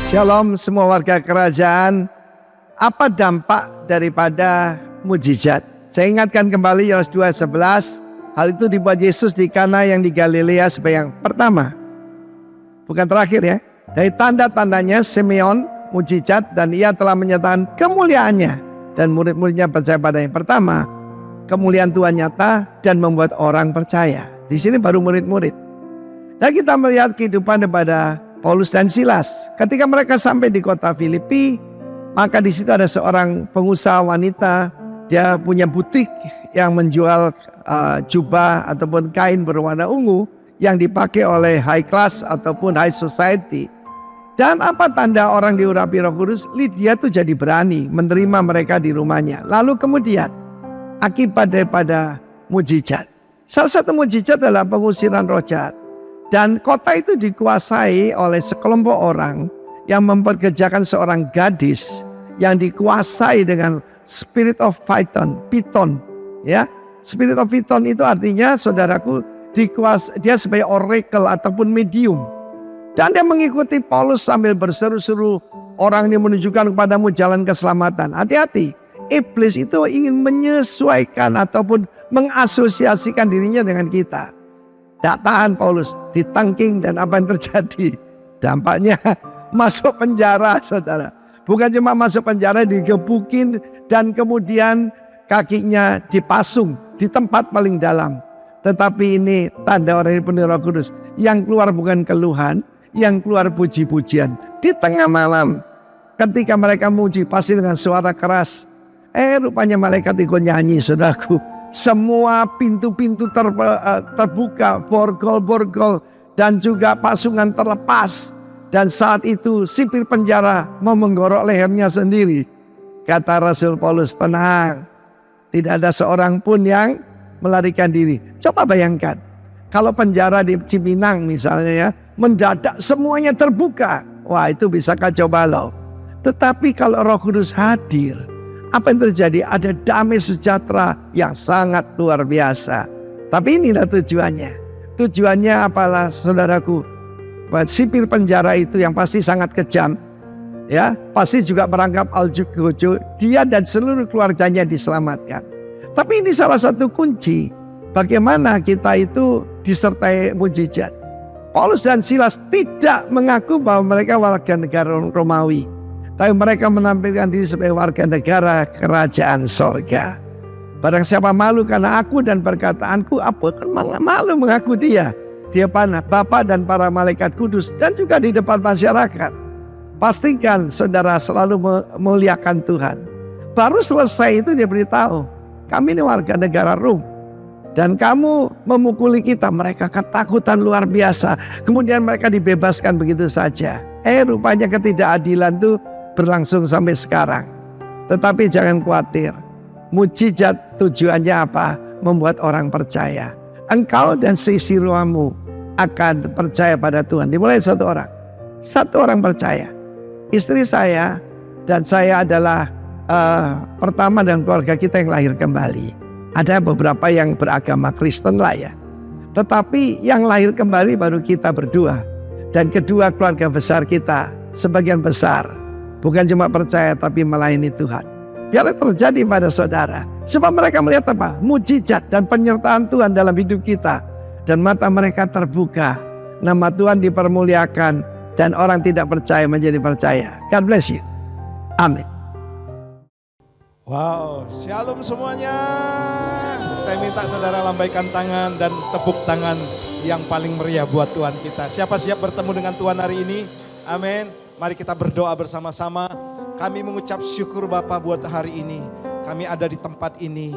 Shalom semua warga kerajaan. Apa dampak daripada mujizat? Saya ingatkan kembali Yohanes 2:11. Hal itu dibuat Yesus di Kana yang di Galilea sebagai yang pertama, bukan terakhir ya. Dari tanda-tandanya Simeon mujizat dan ia telah menyatakan kemuliaannya dan murid-muridnya percaya pada yang pertama. Kemuliaan Tuhan nyata dan membuat orang percaya. Di sini baru murid-murid. Dan kita melihat kehidupan daripada Paulus dan Silas. Ketika mereka sampai di kota Filipi, maka di situ ada seorang pengusaha wanita. Dia punya butik yang menjual jubah ataupun kain berwarna ungu yang dipakai oleh high class ataupun high society. Dan apa tanda orang diurapi Roh Kudus? Lydia tuh jadi berani menerima mereka di rumahnya. Lalu kemudian akibat daripada mujizat. Salah satu mujizat adalah pengusiran roh jahat. Dan kota itu dikuasai oleh sekelompok orang yang memperkerjakan seorang gadis yang dikuasai dengan spirit of Python, ya. Spirit of Python itu artinya, saudaraku, dia sebagai oracle ataupun medium. Dan dia mengikuti Paulus sambil berseru-seru, orang ini menunjukkan kepadamu jalan keselamatan. Hati-hati, iblis itu ingin menyesuaikan ataupun mengasosiasikan dirinya dengan kita. Tak tahan Paulus, ditangking, dan apa yang terjadi? Dampaknya masuk penjara, saudara. Bukan cuma masuk penjara, digebukin dan kemudian kakinya dipasung di tempat paling dalam. Tetapi ini tanda orang yang penuh Roh Kudus. Yang keluar bukan keluhan, yang keluar puji-pujian. Di tengah malam ketika mereka muji pasti dengan suara keras. Rupanya malaikat ikut nyanyi, saudaraku. Semua pintu-pintu terbuka, borgol-borgol, dan juga pasungan terlepas. Dan saat itu sipir penjara mau menggorok lehernya sendiri. Kata Rasul Paulus, tenang, tidak ada seorang pun yang melarikan diri. Coba bayangkan, kalau penjara di Cipinang misalnya ya, mendadak semuanya terbuka. Wah, itu bisa kacau balau. Tetapi kalau Roh Kudus hadir, apa yang terjadi? Ada damai sejahtera yang sangat luar biasa. Tapi inilah tujuannya. Tujuannya apalah, saudaraku? Sipir penjara itu yang pasti sangat kejam, ya, pasti juga merangkap Aljugojo. Dia dan seluruh keluarganya diselamatkan. Tapi ini salah satu kunci bagaimana kita itu disertai mujizat. Paulus dan Silas tidak mengaku bahwa mereka warga negara Romawi, tapi mereka menampilkan diri sebagai warga negara kerajaan sorga. Barang siapa malu karena aku dan perkataanku, apa kan malu mengaku dia. Dia panah Bapa dan para malaikat kudus dan juga di depan masyarakat. Pastikan saudara selalu memuliakan Tuhan. Baru selesai itu dia beritahu, kami ini warga negara Rom. Dan kamu memukuli kita. Mereka ketakutan luar biasa. Kemudian mereka dibebaskan begitu saja. Rupanya ketidakadilan itu berlangsung sampai sekarang. Tetapi jangan khawatir. Mujizat tujuannya apa? Membuat orang percaya. Engkau dan seisi ruangmu akan percaya pada Tuhan. Dimulai satu orang. Satu orang percaya. Istri saya dan saya adalah pertama dalam keluarga kita yang lahir kembali. Ada beberapa yang beragama Kristen lah ya. Tetapi yang lahir kembali baru kita berdua. Dan kedua keluarga besar kita sebagian besar bukan cuma percaya tapi melayani Tuhan. Biarlah terjadi pada saudara. Sebab mereka melihat apa? Mujizat dan penyertaan Tuhan dalam hidup kita. Dan mata mereka terbuka. Nama Tuhan dipermuliakan. Dan orang tidak percaya menjadi percaya. God bless you. Amin. Wow, shalom semuanya. Saya minta saudara lambaikan tangan dan tepuk tangan yang paling meriah buat Tuhan kita. Siapa siap bertemu dengan Tuhan hari ini? Amin. Mari kita berdoa bersama-sama. Kami mengucap syukur Bapa buat hari ini. Kami ada di tempat ini.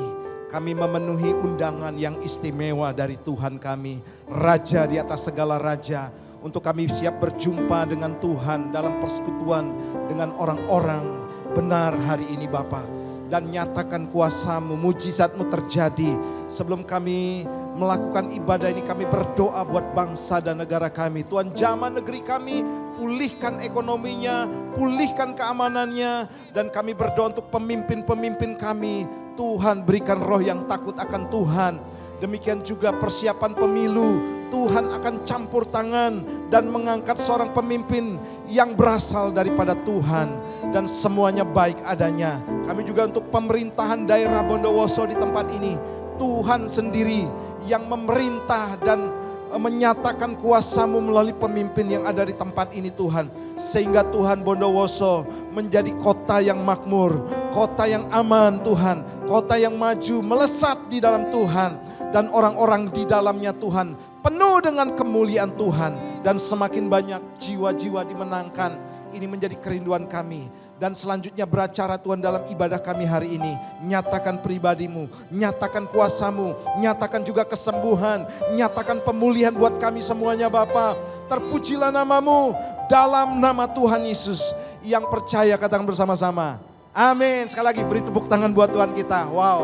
Kami memenuhi undangan yang istimewa dari Tuhan kami. Raja di atas segala raja. Untuk kami siap berjumpa dengan Tuhan dalam persekutuan dengan orang-orang benar hari ini Bapa. Dan nyatakan kuasa-Mu, mujizat-Mu terjadi. Sebelum kami melakukan ibadah ini kami berdoa buat bangsa dan negara kami. Tuhan jamah negeri kami, pulihkan ekonominya, pulihkan keamanannya. Dan kami berdoa untuk pemimpin-pemimpin kami. Tuhan berikan roh yang takut akan Tuhan. Demikian juga persiapan pemilu, Tuhan akan campur tangan dan mengangkat seorang pemimpin yang berasal daripada Tuhan. Dan semuanya baik adanya. Kami juga untuk pemerintahan daerah Bondowoso di tempat ini, Tuhan sendiri yang memerintah dan menyatakan kuasa-Mu melalui pemimpin yang ada di tempat ini Tuhan. Sehingga Tuhan Bondowoso menjadi kota yang makmur, kota yang aman Tuhan, kota yang maju, melesat di dalam Tuhan. Dan orang-orang di dalamnya Tuhan penuh dengan kemuliaan Tuhan. Dan semakin banyak jiwa-jiwa dimenangkan. Ini menjadi kerinduan kami. Dan selanjutnya beracara Tuhan dalam ibadah kami hari ini. Nyatakan pribadi-Mu, nyatakan kuasa-Mu, nyatakan juga kesembuhan, nyatakan pemulihan buat kami semuanya Bapa. Terpujilah nama-Mu dalam nama Tuhan Yesus. Yang percaya katakan bersama-sama. Amin. Sekali lagi beri tepuk tangan buat Tuhan kita. Wow.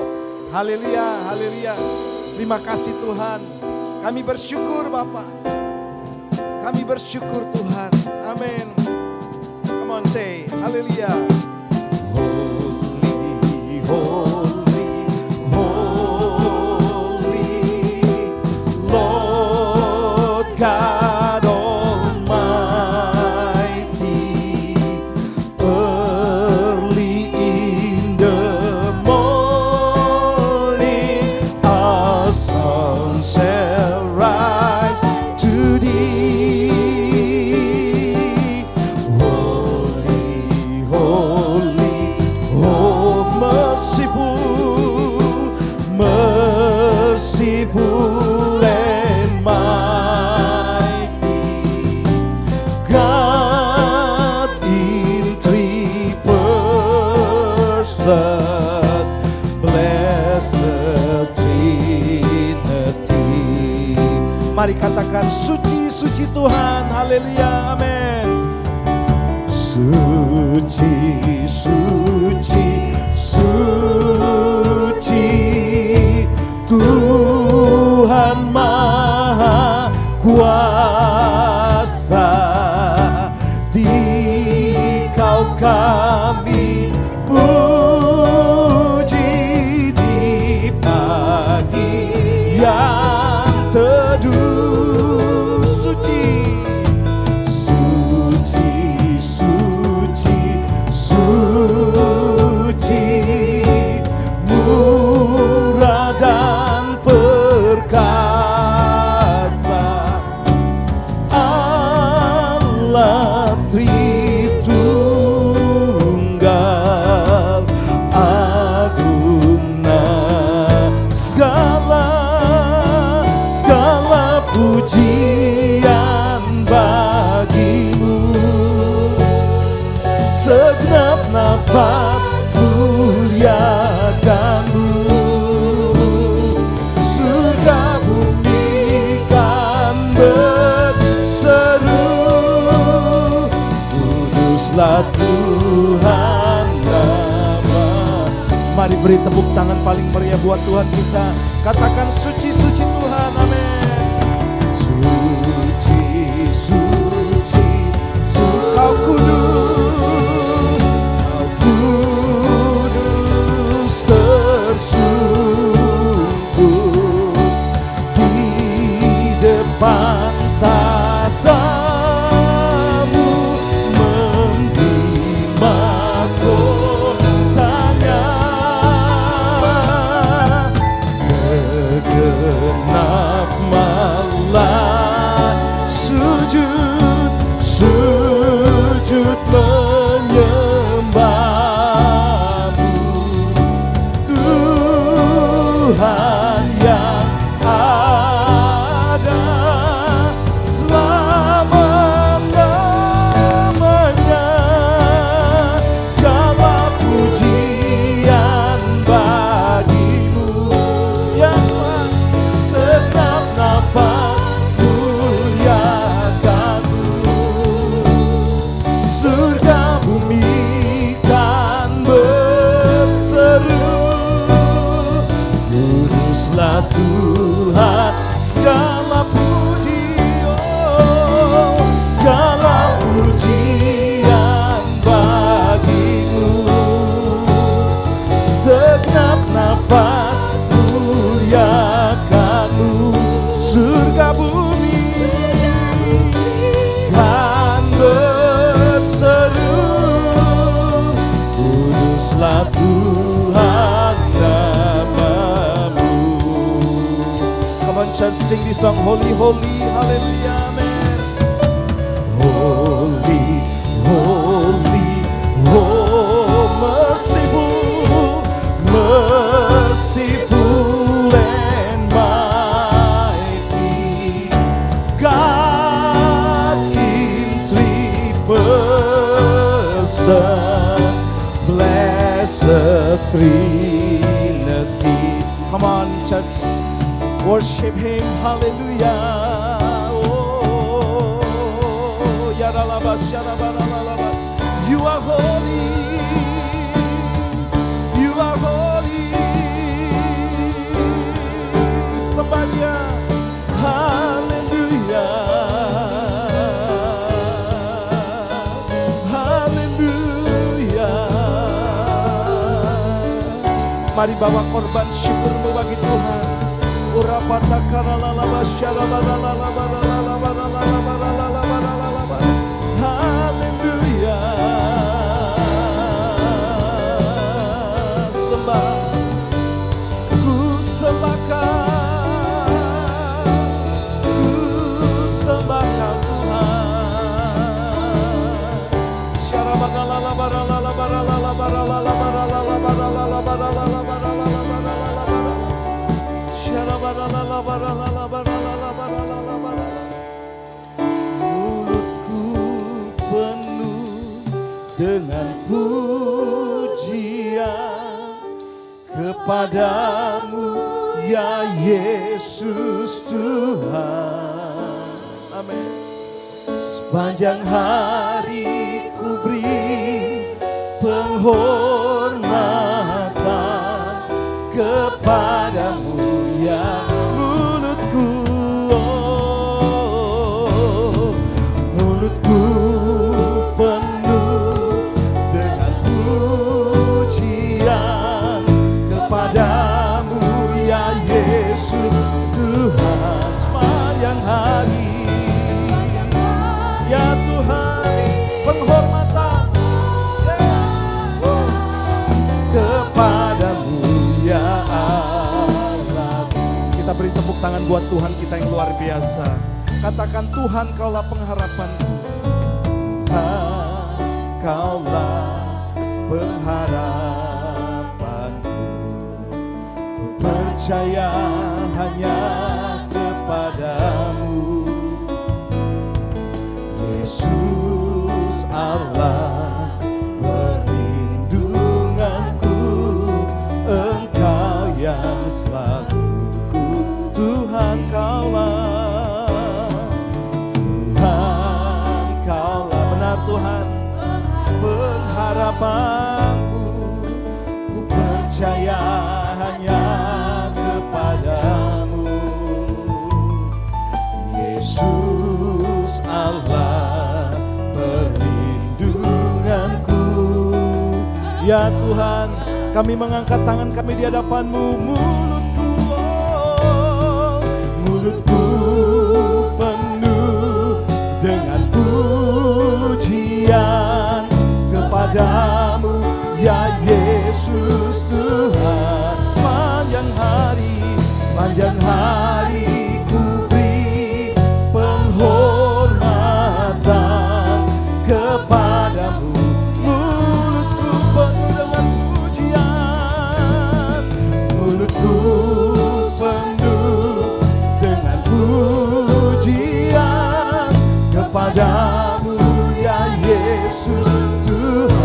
Haleluya, haleluya. Terima kasih Tuhan. Kami bersyukur Bapa. Kami bersyukur Tuhan. Amin. Come on say hallelujah. Holy, holy, holy, Lord God Almighty. Early in the morning, our sun shall rise to thee. Merciful and mighty, God in three person, blessed Trinity. Mari katakan suci, suci Tuhan, haleluya, amin. Suci, suci, suci Tuhan Maha Kuasa, Dikau kami puji di pagi yang teduh. Suci, suci, suci, suci, murah dan perkasa, Allah Tritunggal, agungna segala pujian bagimu. Segenap nafas muliakanmu. Surga bumi kan berseru, kuduslah Tuhan nama. Mari beri tepuk tangan paling meriah buat Tuhan kita. Katakan suci, suci Tuhan, amin. Suci, suci, suci, Kau kudus, Kau kudus tersungkur di depan tatamu, menerima kotanya. Segenap malam sujud, sujud menyembahmu, Tuhan yang ada selama-lamanya. Segala pujian bagimu ya Tuhan. Segenap nafas muliakanmu. Surga bumi kan berseru, kuduslah Tuhan, segala puji, oh, segala pujian bagimu. Segenap nafas church, sing this song, holy, holy, hallelujah, amen. Holy, holy, oh merciful, merciful and mighty God in three persons, blessed Trinity. Come on, church, worship Him, hallelujah. Oh, yaralaba, sharabaralaba. You are holy, you are holy. Somebody, hallelujah, hallelujah. Mari bawa korban syukurmu bagi Tuhan. Urapata karalalaba syarabaralaba. Haleluya. Sembah, ku sembahkan Tuhan. Mulutku penuh dengan pujian kepadamu ya Yesus Tuhan. Amin. Sepanjang hari ku beri penghormatan kepadamu ya mulutku, oh, mulutku penuh dengan pujian kepadamu ya Yesus Tuhan. Sepanjang hari ya Tuhan, penghormatan kepadamu ya Allah. Kita beri tepuk tangan buat Tuhan kita yang luar biasa. Katakan, Tuhan kaulah pengharapanku, Tuhan kaulah pengharapanku. Ku percaya hanya kepadamu, Yesus Allah perlindunganku, Engkau yang selalu ku. Tuhan kaulah, Tuhan kaulah, benar Tuhan, pengharapanku. Ku percaya hanya kepadamu, Yesus Allah perlindunganku. Ya Tuhan, kami mengangkat tangan kami di hadapan-Mu. Mulutku, oh, mulutku penuh dengan pujian kepadamu ya Yesus Tuhan. Panjang hari ku beri penghormatan kepadamu. Mulutku penuh dengan pujian, mulutku penuh dengan pujian kepadamu ya Yesus Tuhan.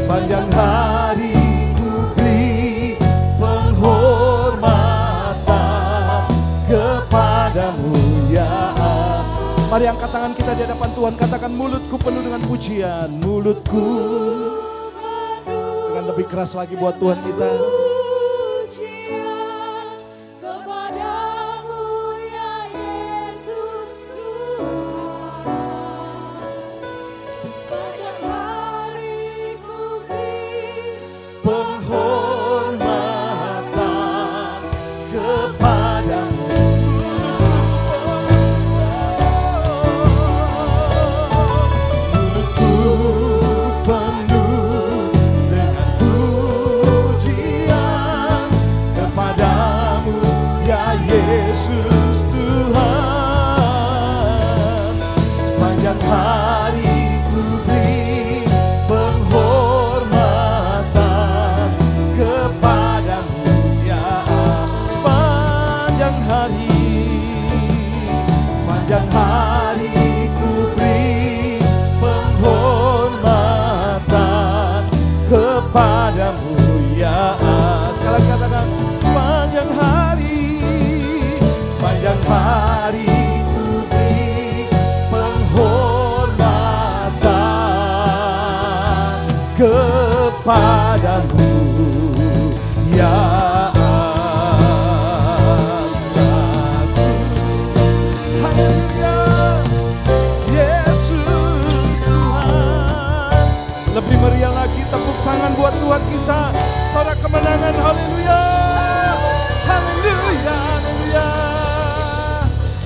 Panjang hari ku beri penghormatan kepadamu ya. Mari angkat tangan kita di hadapan Tuhan, katakan, mulutku penuh dengan pujian, mulutku, dengan lebih keras lagi buat Tuhan kita. Pujian kepadamu ya Yesus Tuhan. Sepanjang hari ku beri Penghormatan kepadamu. Mulutku penuh dengan pujian hari ku beri penghormatan kepadamu ya Allahku. Haleluya, Yesus Tuhan. Lebih meriah lagi tepuk tangan buat Tuhan kita, sorak kemenangan. Haleluya, haleluya, haleluya.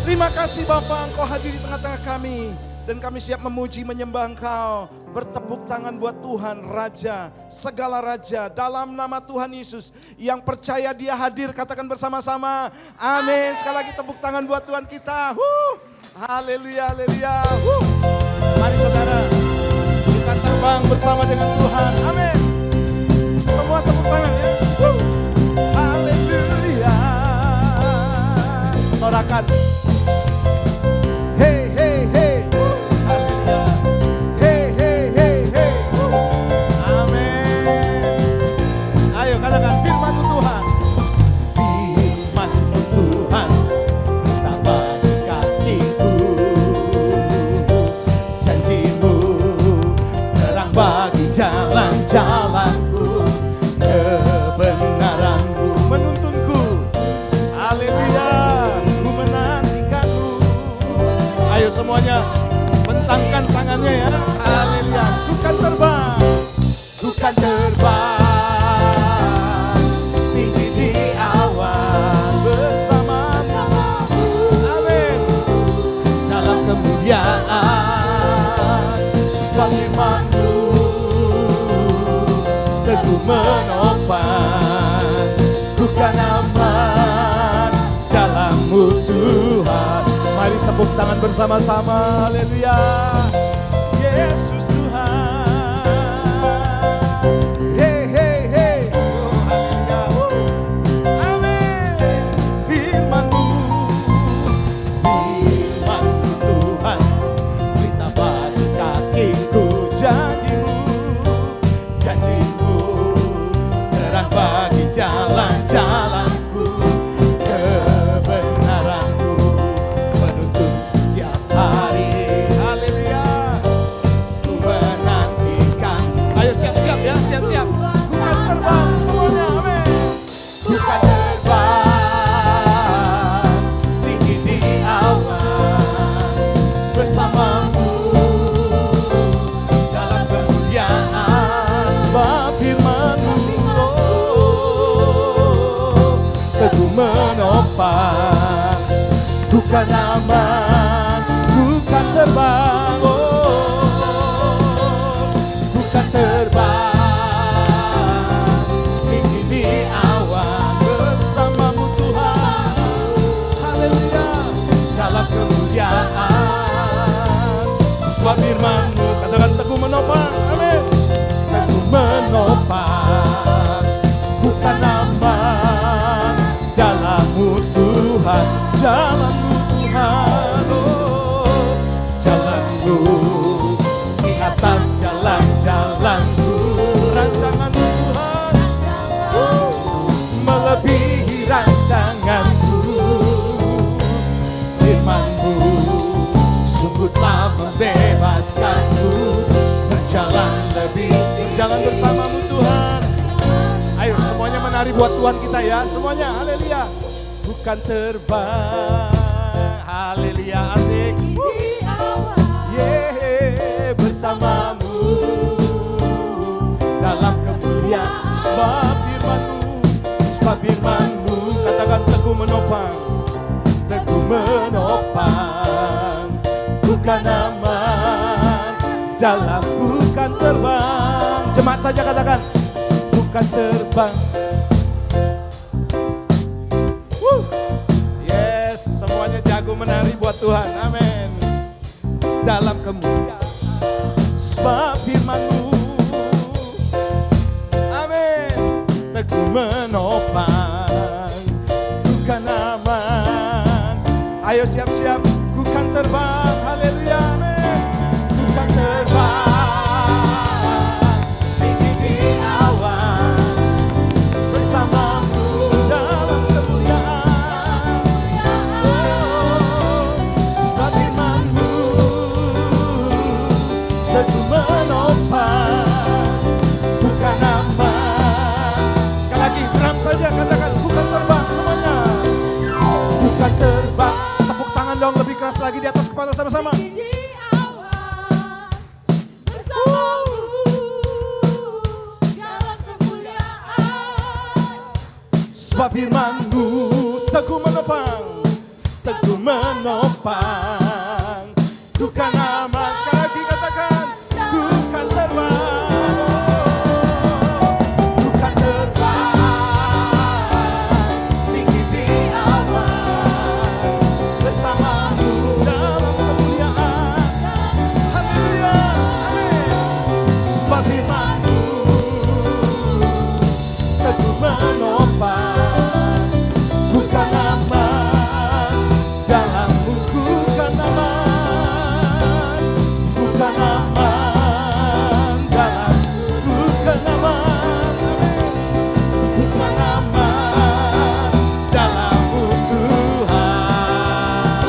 Terima kasih Bapa, Engkau hadir di tengah-tengah kami. Dan kami siap memuji, menyembah Engkau. Bertepuk tangan buat Tuhan, Raja, segala Raja. Dalam nama Tuhan Yesus, yang percaya Dia hadir, katakan bersama-sama. Amin. Sekali lagi tepuk tangan buat Tuhan kita. Haleluya, haleluya. Mari saudara, kita terbang bersama dengan Tuhan. Amin. Semua tepuk tangan ya. Haleluya. Sorakan. Hey, hey, hey. Haleluya. Hey, hey, hey, hey. Amin. Ayo katakan firman Tuhan. Firman Tuhan tapak kakiku. Janjimu terang bagi jalan-jalanku. Kebenaranmu menuntunku. Haleluya. Ku menantikanmu. Ayo semuanya bentangkan tangannya ya. Haleluya. Ku kan terbang. Ku kan terbang tinggi di awan bersamamu. Amin. Dalam kemuliaan sebab firman-Mu teguh menopang. Ku kan aman dalam-Mu Tuhan. Mari tepuk tangan bersama-sama. Haleluya. Yesus Tuhan. Hey, hey, hey. Oh, haleluya. Amin. Firman-Mu. Firman-Mu Tuhan. Berita bagi kakiku. Janji-Mu. Janji-Mu. Terang bagi jalan-jalanku. Kebenaran-Mu menuntun setiap hari. Haleluya. Ku menantikan. Ayo siap-siap ya, siap-siap. Ku kan terbang semuanya, amin. Ku kan terbang tinggi di awan bersamamu dalam kemuliaan sebab firman-Mu teguh menopang. Ku kan aman, ku kan terbang, ku kan terbang tinggi di awan bersamamu Tuhan. Haleluya. Dalam kemuliaan sebab firman-Mu, katakan teguh menopang. Amin. Teguh menopang. Ku kan aman dalam-Mu Tuhan. Jalan-Mu Tuhan, oh, jalan-Mu di atas jalan-jalan-Mu. Rancangan-Mu Tuhan, oh, melebihi rancangan-Mu. Firman-Mu sungguh telah membebaskan-Ku. Berjalan bersama-Mu Tuhan. Ayo semuanya menari buat Tuhan kita ya. Semuanya, haleluya. Bukan terbang, haleluya, asik. Yeah, bersama-Mu dalam kemuliaan sebab firman-Mu, sebab firman-Mu. Katakan teguh menopang, teguh menopang. Bukan aman dalam bukan terbang. Jemaat saja katakan bukan terbang. Yes, semuanya jago menari buat Tuhan. Amin. Dalam kemuliaan sebab firman-Mu. Amin. Teguh menopang. Bukan aman. Ayo siap-siap. Bukan terbang. Haleluya. Amin. Bukan terbang. Tinggi di awan. Bersama-Mu dalam kemuliaan. Oh, bersama-sama. di awan bersamamu dalam kemuliaan. Sebab firman-Mu teguh menopang. Ku kan aman, sekali lagi katakan, ku kan terbang. Ku kan terbang tinggi di awan bersama-Mu dalam kemuliaan. Haleluya, amin. Sebab firman-Mu teguh menopang. Ku kan aman dalam-Mu, ku kan aman. Ku kan aman dalam-Mu, ku kan aman. Amin. Ku kan aman dalam-Mu Tuhan.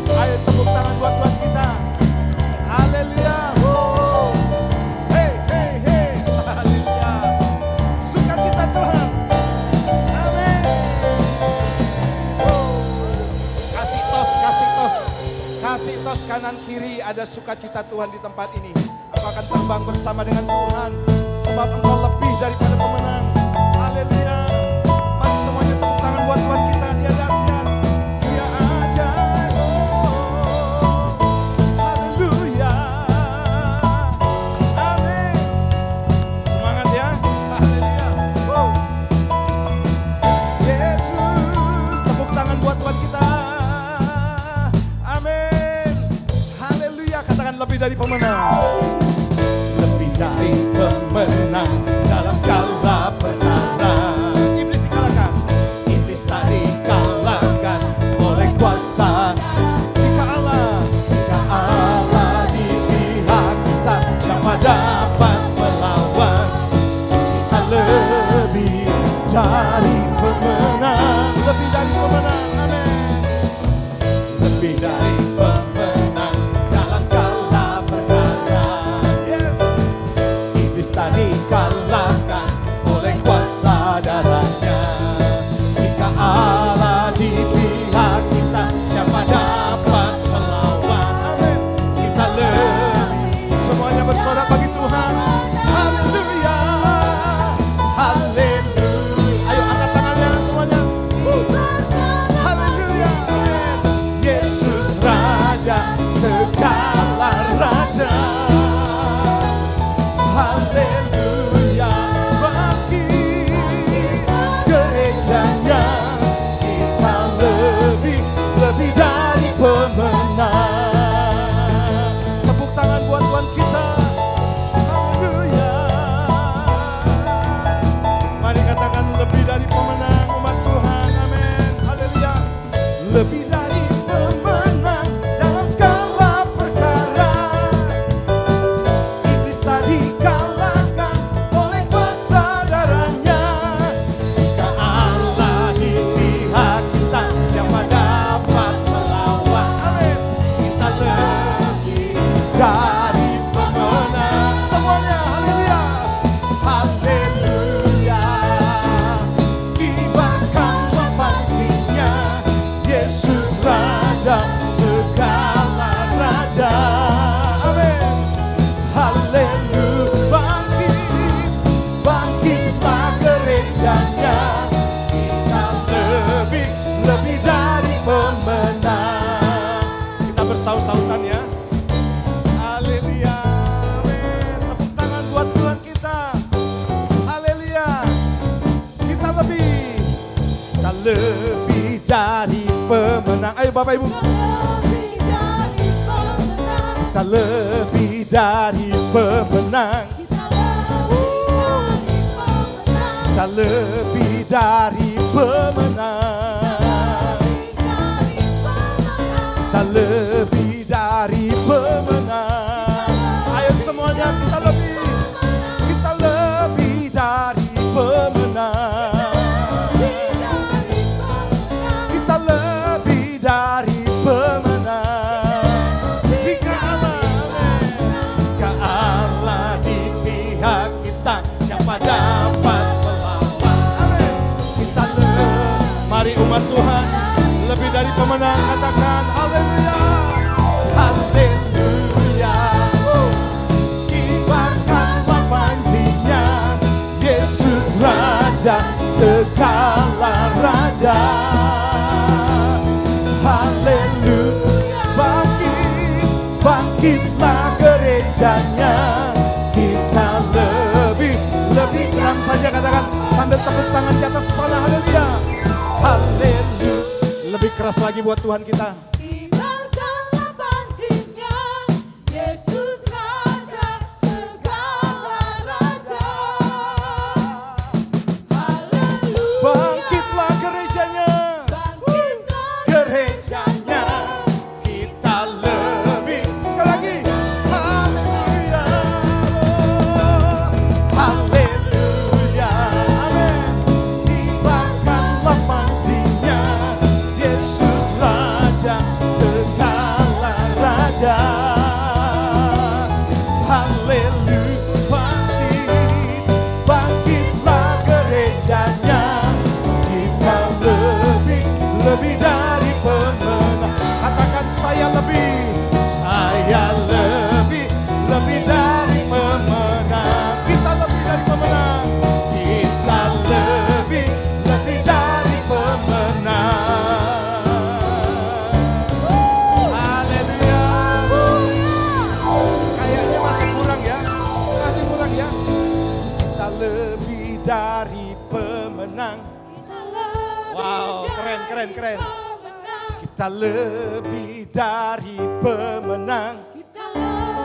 Ayo tepuk tangan buat Tuhan kita. Haleluya. Oh. Hey, hey, hey. Haleluya. Sukacita Tuhan. Amin. Oh. Kasih tos, kasih tos. Kasih tos kanan kiri, ada sukacita Tuhan di tempat ini. Engkau akan terbang bersama dengan Tuhan, sebab engkau lebih daripada pemenang. Haleluya. Mari semuanya tepuk tangan buat Tuhan kita. Dia dahsyat, Dia ajaib. Oh. Haleluya. Amin. Semangat ya. Haleluya. Woo. Yesus, tepuk tangan buat Tuhan kita. Amin. Haleluya. Katakan lebih dari pemenang. Lebih dari pemenang dalam segala perkara. Iblis dikalahkan. Iblis tak dikalahkan oleh kuasa. Jika Allah di pihak kita, siapa dapat melawan? Kita lebih dari pemenang. Lebih dari pemenang. Amin. Lebih dari pemenang dalam segala perkara. Yes. Iblis tak dikalahkan oleh kuasa darahnya. Jika Allah di pihak kita, siapa dapat melawan? Amin. Kita lebih. Semuanya bersorak bagi Tuhan. Haleluya. Haleluya. Ayo angkat tangannya semuanya. Haleluya. Amin. Yesus Raja segala raja. Haleluya. Bagi gerejanya kita lebih dari pemenang. Tepuk tangan buat Tuhan kita. Haleluya. Mari katakan lebih dari pemenang umat Tuhan. Amin. Haleluya. Lebih dari pemenang dalam segala perkara. Iblis tak dikalahkan oleh kuasa darahnya. Jika Allah di pihak kita, siapa dapat melawan? Amin. Kita lebih dari pemenang. Semuanya haleluya. Haleluya. Kibarkanlah pancinya, Yesus Raja segala raja. Amin. Haleluya. Bangkitlah gerejanya. Kita lebih dari pemenang. Kita bersaut-sautan ya. Haleluya. Amin. Tepuk tangan buat Tuhan kita. Haleluya. Kita lebih dari pemenang. Ayo Bapak Ibu. Lebih dari pemenang. Kita lebih dari pemenang. Kita lebih dari pemenang. Kita lebih dari pemenang. Ayo semuanya kita lebih dari pemenang. Kita lebih dari pemenang. Jika Allah di pihak kita, siapa dapat melawan? Amin. Kita mari umat Tuhan lebih dari pemenang, katakan haleluya. segala raja. Haleluya, bangkitlah gerejanya. Kita lebih keras saja, katakan sambil tepuk tangan di atas kepala. Haleluya, haleluya. Lebih keras lagi buat Tuhan kita. Kibarkanlah pancinya, Yesus Raja segala raja. Haleluya. Bangkitlah gerejanya, Bangkitlah gerejanya. Kita lebih, sekali lagi. Haleluya, haleluya, amin. Kibarkanlah pancinya, Yesus Raja segala raja. Haleluya, bangkitlah gerejanya. Kita lebih dari pemenang. Katakan saya lebih dari pemenang. Kita lebih dari pemenang. Kita lebih dari pemenang. Haleluya. Kayaknya masih kurang ya. Kita lebih dari pemenang. Wow, keren. Kita lebih dari pemenang.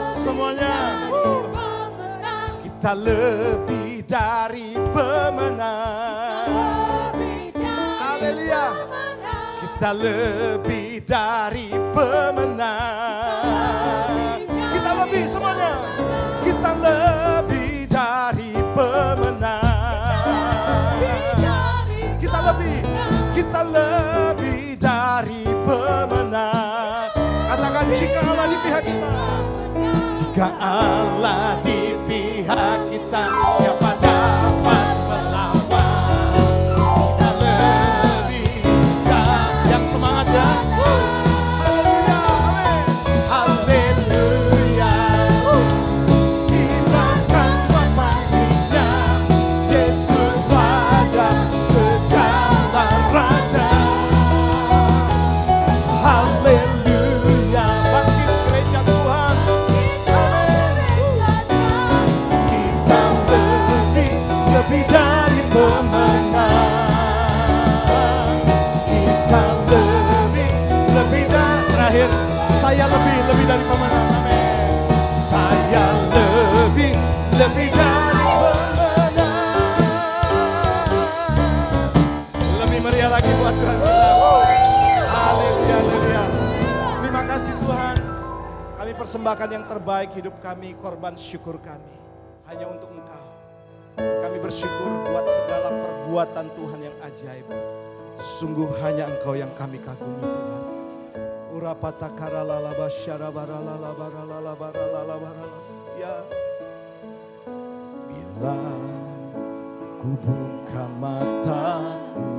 Semuanya. Kita lebih dari pemenang. Haleluya. Kita lebih dari pemenang. Kita lebih semuanya. Kita lebih dari pemenang. Kita lebih dari pemenang. Katakan jika Allah di pihak kita. Jika Allah di pihak kita, siapa dapat melawan? Kita lebih yang semangat ya. Haleluya, amin. Haleluya. Kibarkanlah pancinya, Yesus Raja segala raja. Haleluya, bangkit gereja Tuhan. Kita lebih dari pemenang. Kita lebih dari, terakhir, saya lebih dari pemenang. Amin. Saya lebih dari pemenang. Lebih meriah lagi buat Tuhan kita. Haleluya, haleluya. Terima kasih Tuhan. Kami persembahkan yang terbaik hidup kami, korban syukur kami. Hanya untuk Engkau. Kami bersyukur buat segala perbuatan Tuhan yang ajaib. Sungguh hanya Engkau yang kami kagumi Tuhan. Urapata karalalaba syarabaralabaralabaralabaralabarala. Ya. Bila ku buka mataku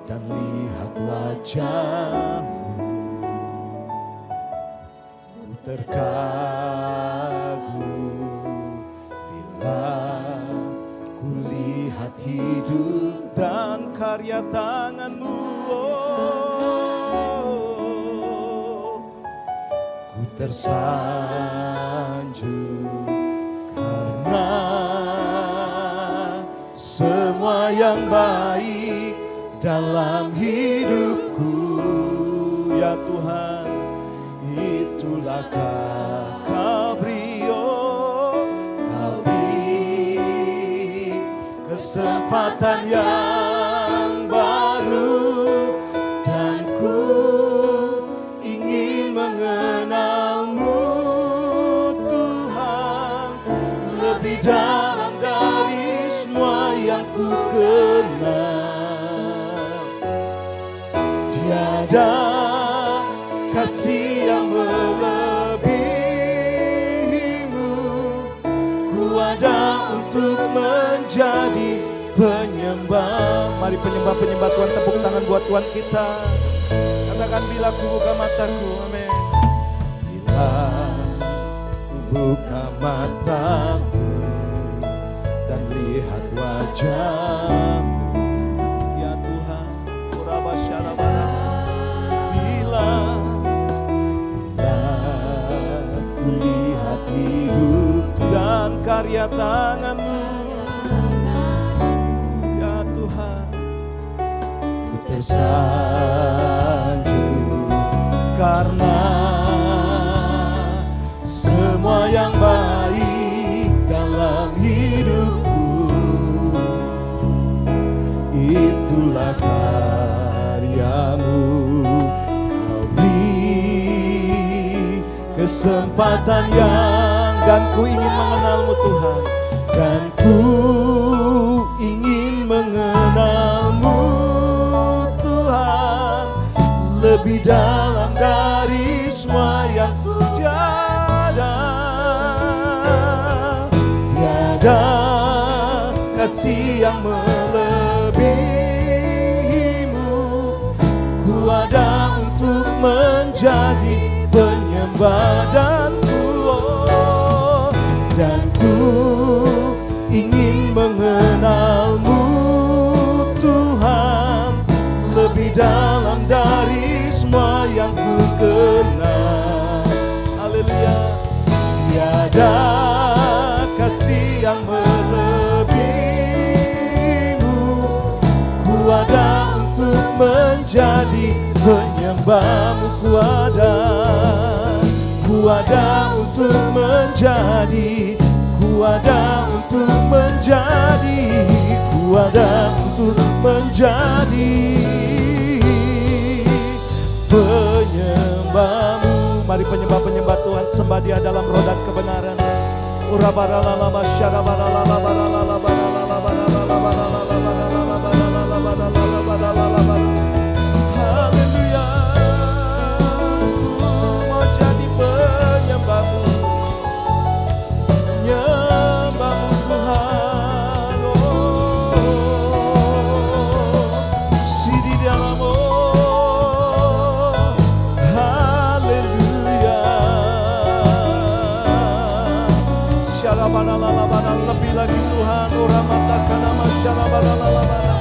dan lihat wajah-Mu, ku terkagum bila ku lihat hidup dan karya tangan-Mu. Oh, ku tersanjung karena semua yang baik dalam hidupku, ya Tuhan, itulah Kau beri kesempatan yang baru, dan ku ingin mengenal-Mu Tuhan lebih dalam dari semua yang ku kenal. Tiada kasih yang melebihi-Mu, ku ada untuk menjadi penyembah. Mari penyembah-penyembah Tuhan, tepuk tangan buat Tuhan kita. Katakan bila ku buka mataku, amin. Bila ku buka mataku dan lihat lihat wajah-Mu ya Tuhan. Bila kulihat hidup dan karya tangan-Mu ya Tuhan, ku tersanjung karena semua yang baik dalam hidupku itulah karya-Mu. Kau beri kesempatan dan ku ingin mengenal-Mu Tuhan, dan ku ingin mengenal-Mu Tuhan lebih dalam dari semua yang ku tiada. Tiada kasih yang melebihi-Mu, ku ada untuk menjadi penyembah dan ku ingin mengenal-Mu Tuhan lebih dalam dari semua yang ku kenal. Haleluya. Tiada kasih yang melebihi-Mu, ku ada untuk menjadi penyembah-Mu. Ku ada untuk menjadi, ku ada untuk menjadi, ku ada untuk menjadi penyembah-Mu. Mari penyembah-penyembah Tuhan sembah Dia dalam roh dan kebenaran. Haleluya. Ku mau jadi penyembah-Mu, penyembah-Mu Tuhan. Di dalam haleluya. Syarabanalabana lebih lagi Tuhan. Oramataka masyarabanalabana.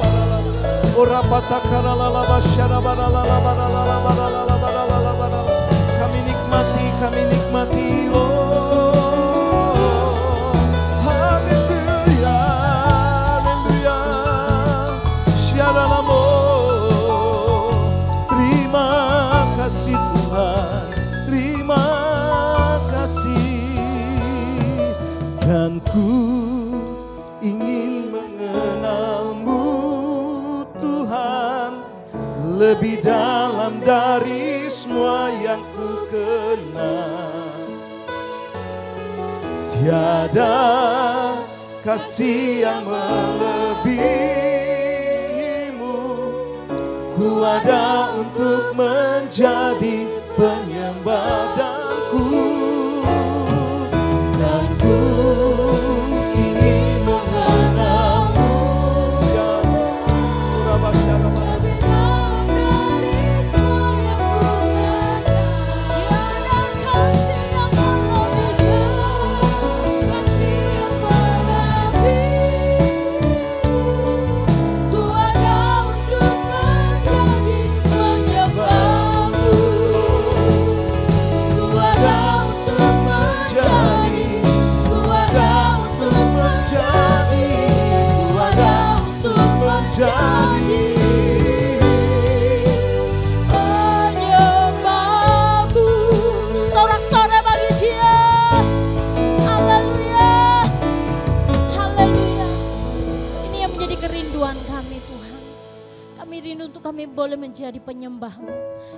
Orapatakana lalaba syarabanalabana. Kami nikmati, oh haleluya, haleluya. Syaralamo. Terima kasih Tuhan, terima kasih. Dan ku ingin mengenal-Mu Tuhan lebih dalam dari semua yang ku kenal. Tiada kasih yang melebihi-Mu, ku ada untuk menjadi penyembah dan ku ingin mengenal-Mu ya Rabbah. Untuk kami boleh menjadi penyembah-Mu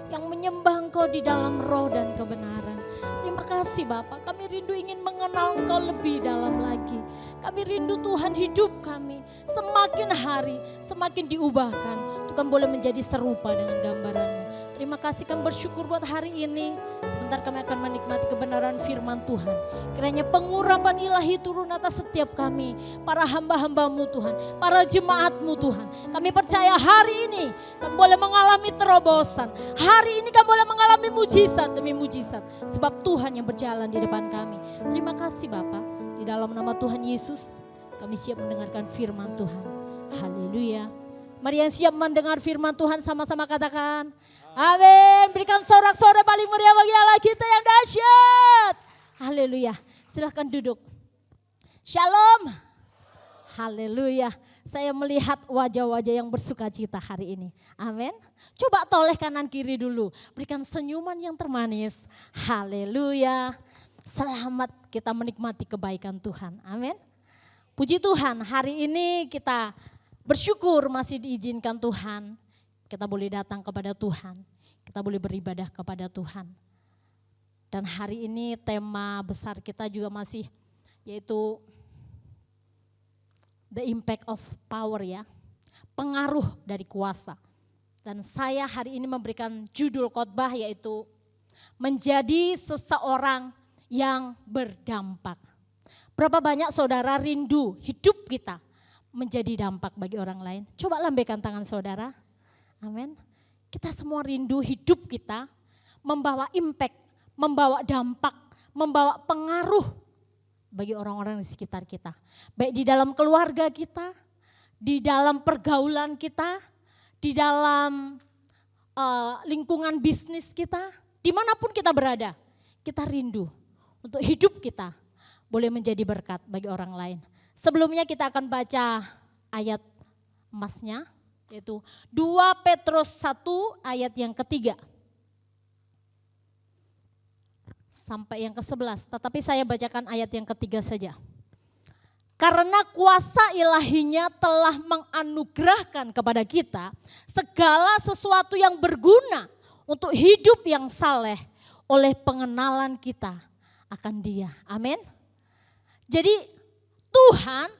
yang menyembah Engkau di dalam roh dan kebenaran. Terima kasih Bapak, kami rindu ingin mengenal Engkau lebih dalam lagi. Kami rindu Tuhan hidup kami semakin hari semakin diubahkan untuk kami boleh menjadi serupa dengan gambaran-Mu. Terima kasih, kami bersyukur buat hari ini. Sebentar kami akan menikmati kebenaran firman Tuhan. Kiranya pengurapan ilahi turun atas setiap kami, para hamba-hamba-Mu Tuhan, para jemaat-Mu Tuhan. Kami percaya hari ini kami boleh mengalami terobosan. Hari ini kami boleh mengalami mujizat demi mujizat. Sebab Tuhan yang berjalan di depan kami. Terima kasih Bapa. Di dalam nama Tuhan Yesus Kami siap mendengarkan firman Tuhan. Haleluya. Mari yang siap mendengar firman Tuhan sama-sama katakan. Amin. Berikan sorak-sorai paling meriah bagi Allah kita yang dahsyat. Haleluya. Silahkan duduk. Shalom. Haleluya. Saya melihat wajah-wajah yang bersuka cita hari ini. Amin. Coba toleh kanan kiri dulu. Berikan senyuman yang termanis. Haleluya. Selamat kita menikmati kebaikan Tuhan. Amin. Puji Tuhan, hari ini kita bersyukur masih diizinkan Tuhan. Kita boleh datang kepada Tuhan. Kita boleh beribadah kepada Tuhan. Dan hari ini tema besar kita juga masih yaitu the impact of power ya. Pengaruh dari kuasa. Dan saya hari ini memberikan judul khotbah yaitu menjadi seseorang yang berdampak. Berapa banyak saudara rindu hidup kita menjadi dampak bagi orang lain? Coba lambaikan tangan saudara. Amin. Kita semua rindu hidup kita membawa impact, membawa dampak, membawa pengaruh bagi orang-orang di sekitar kita. Baik di dalam keluarga kita, di dalam pergaulan kita, di dalam lingkungan bisnis kita, dimanapun kita berada. Kita rindu untuk hidup kita boleh menjadi berkat bagi orang lain. Sebelumnya kita akan baca ayat emasnya, yaitu 2 Petrus 1 ayat yang ketiga. Sampai yang ke-11, tetapi saya bacakan ayat yang ketiga saja. Karena kuasa ilahinya telah menganugerahkan kepada kita segala sesuatu yang berguna untuk hidup yang saleh oleh pengenalan kita akan Dia. Amin. Jadi Tuhan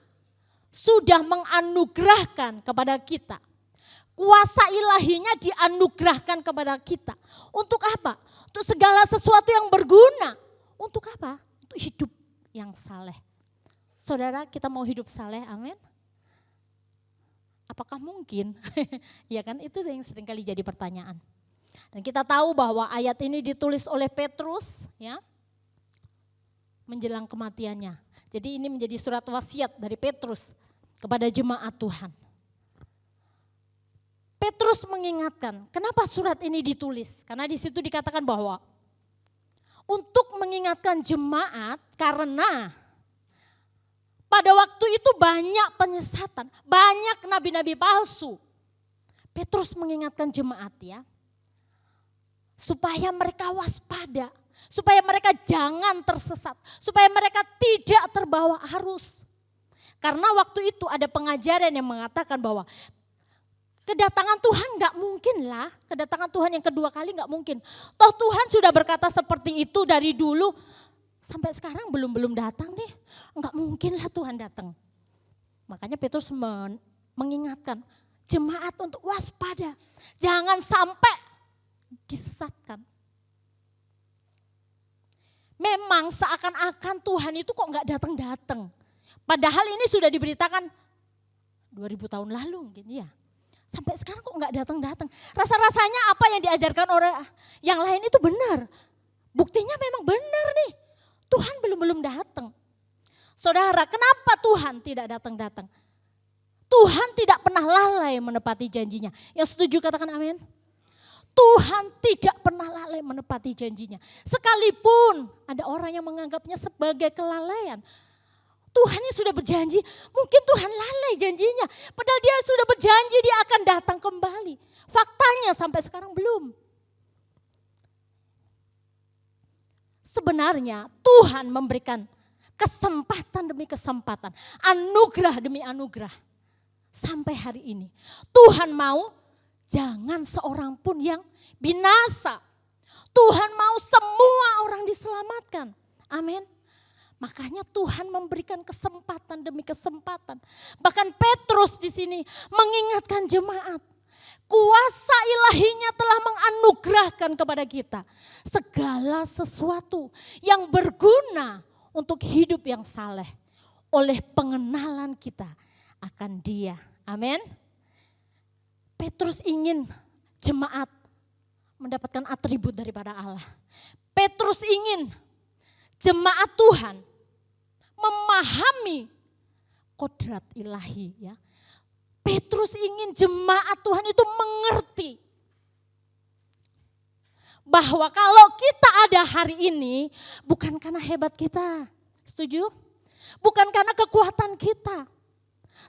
sudah menganugerahkan kepada kita. Kuasa ilahinya dianugerahkan kepada kita. Untuk apa? Untuk segala sesuatu yang berguna. Untuk apa? Untuk hidup yang saleh. Saudara, kita mau hidup saleh, amin? Apakah mungkin? Ya kan, itu yang seringkali jadi pertanyaan. Dan kita tahu bahwa ayat ini ditulis oleh Petrus, ya, menjelang kematiannya. Jadi ini menjadi surat wasiat dari Petrus kepada jemaat Tuhan. Petrus mengingatkan, kenapa surat ini ditulis? Karena di situ dikatakan bahwa untuk mengingatkan jemaat karena pada waktu itu banyak penyesatan, banyak nabi-nabi palsu. Petrus mengingatkan jemaat ya, supaya mereka waspada, supaya mereka jangan tersesat, supaya mereka tidak terbawa arus. Karena waktu itu ada pengajaran yang mengatakan bahwa kedatangan Tuhan gak mungkin lah, kedatangan Tuhan yang kedua kali gak mungkin. Toh Tuhan sudah berkata seperti itu dari dulu, sampai sekarang belum datang nih. Gak mungkin lah Tuhan datang. Makanya Petrus mengingatkan jemaat untuk waspada, jangan sampai disesatkan. Memang seakan-akan Tuhan itu kok gak datang-datang. Padahal ini sudah diberitakan 2000 tahun lalu mungkin ya. Sampai sekarang kok gak datang-datang. Rasa-rasanya apa yang diajarkan orang yang lain itu benar. Buktinya memang benar nih. Tuhan belum datang. Saudara, kenapa Tuhan tidak datang-datang? Tuhan tidak pernah lalai menepati janjinya. Yang setuju katakan amin. Tuhan tidak pernah lalai menepati janjinya. Sekalipun ada orang yang menganggapnya sebagai kelalaian. Tuhan yang sudah berjanji, mungkin Tuhan lalai janjinya. Padahal Dia sudah berjanji Dia akan datang kembali. Faktanya sampai sekarang belum. Sebenarnya Tuhan memberikan kesempatan demi kesempatan, anugerah demi anugerah. Sampai hari ini Tuhan mau jangan seorang pun yang binasa. Tuhan mau semua orang diselamatkan. Amin. Makanya Tuhan memberikan kesempatan demi kesempatan. Bahkan Petrus di sini mengingatkan jemaat. Kuasa ilahinya telah menganugerahkan kepada kita segala sesuatu yang berguna untuk hidup yang saleh oleh pengenalan kita akan Dia. Amin. Petrus ingin jemaat mendapatkan atribut daripada Allah. Petrus ingin jemaat Tuhan memahami kodrat ilahi ya. Petrus ingin jemaat Tuhan itu mengerti bahwa kalau kita ada hari ini bukan karena hebat kita. Setuju? Bukan karena kekuatan kita.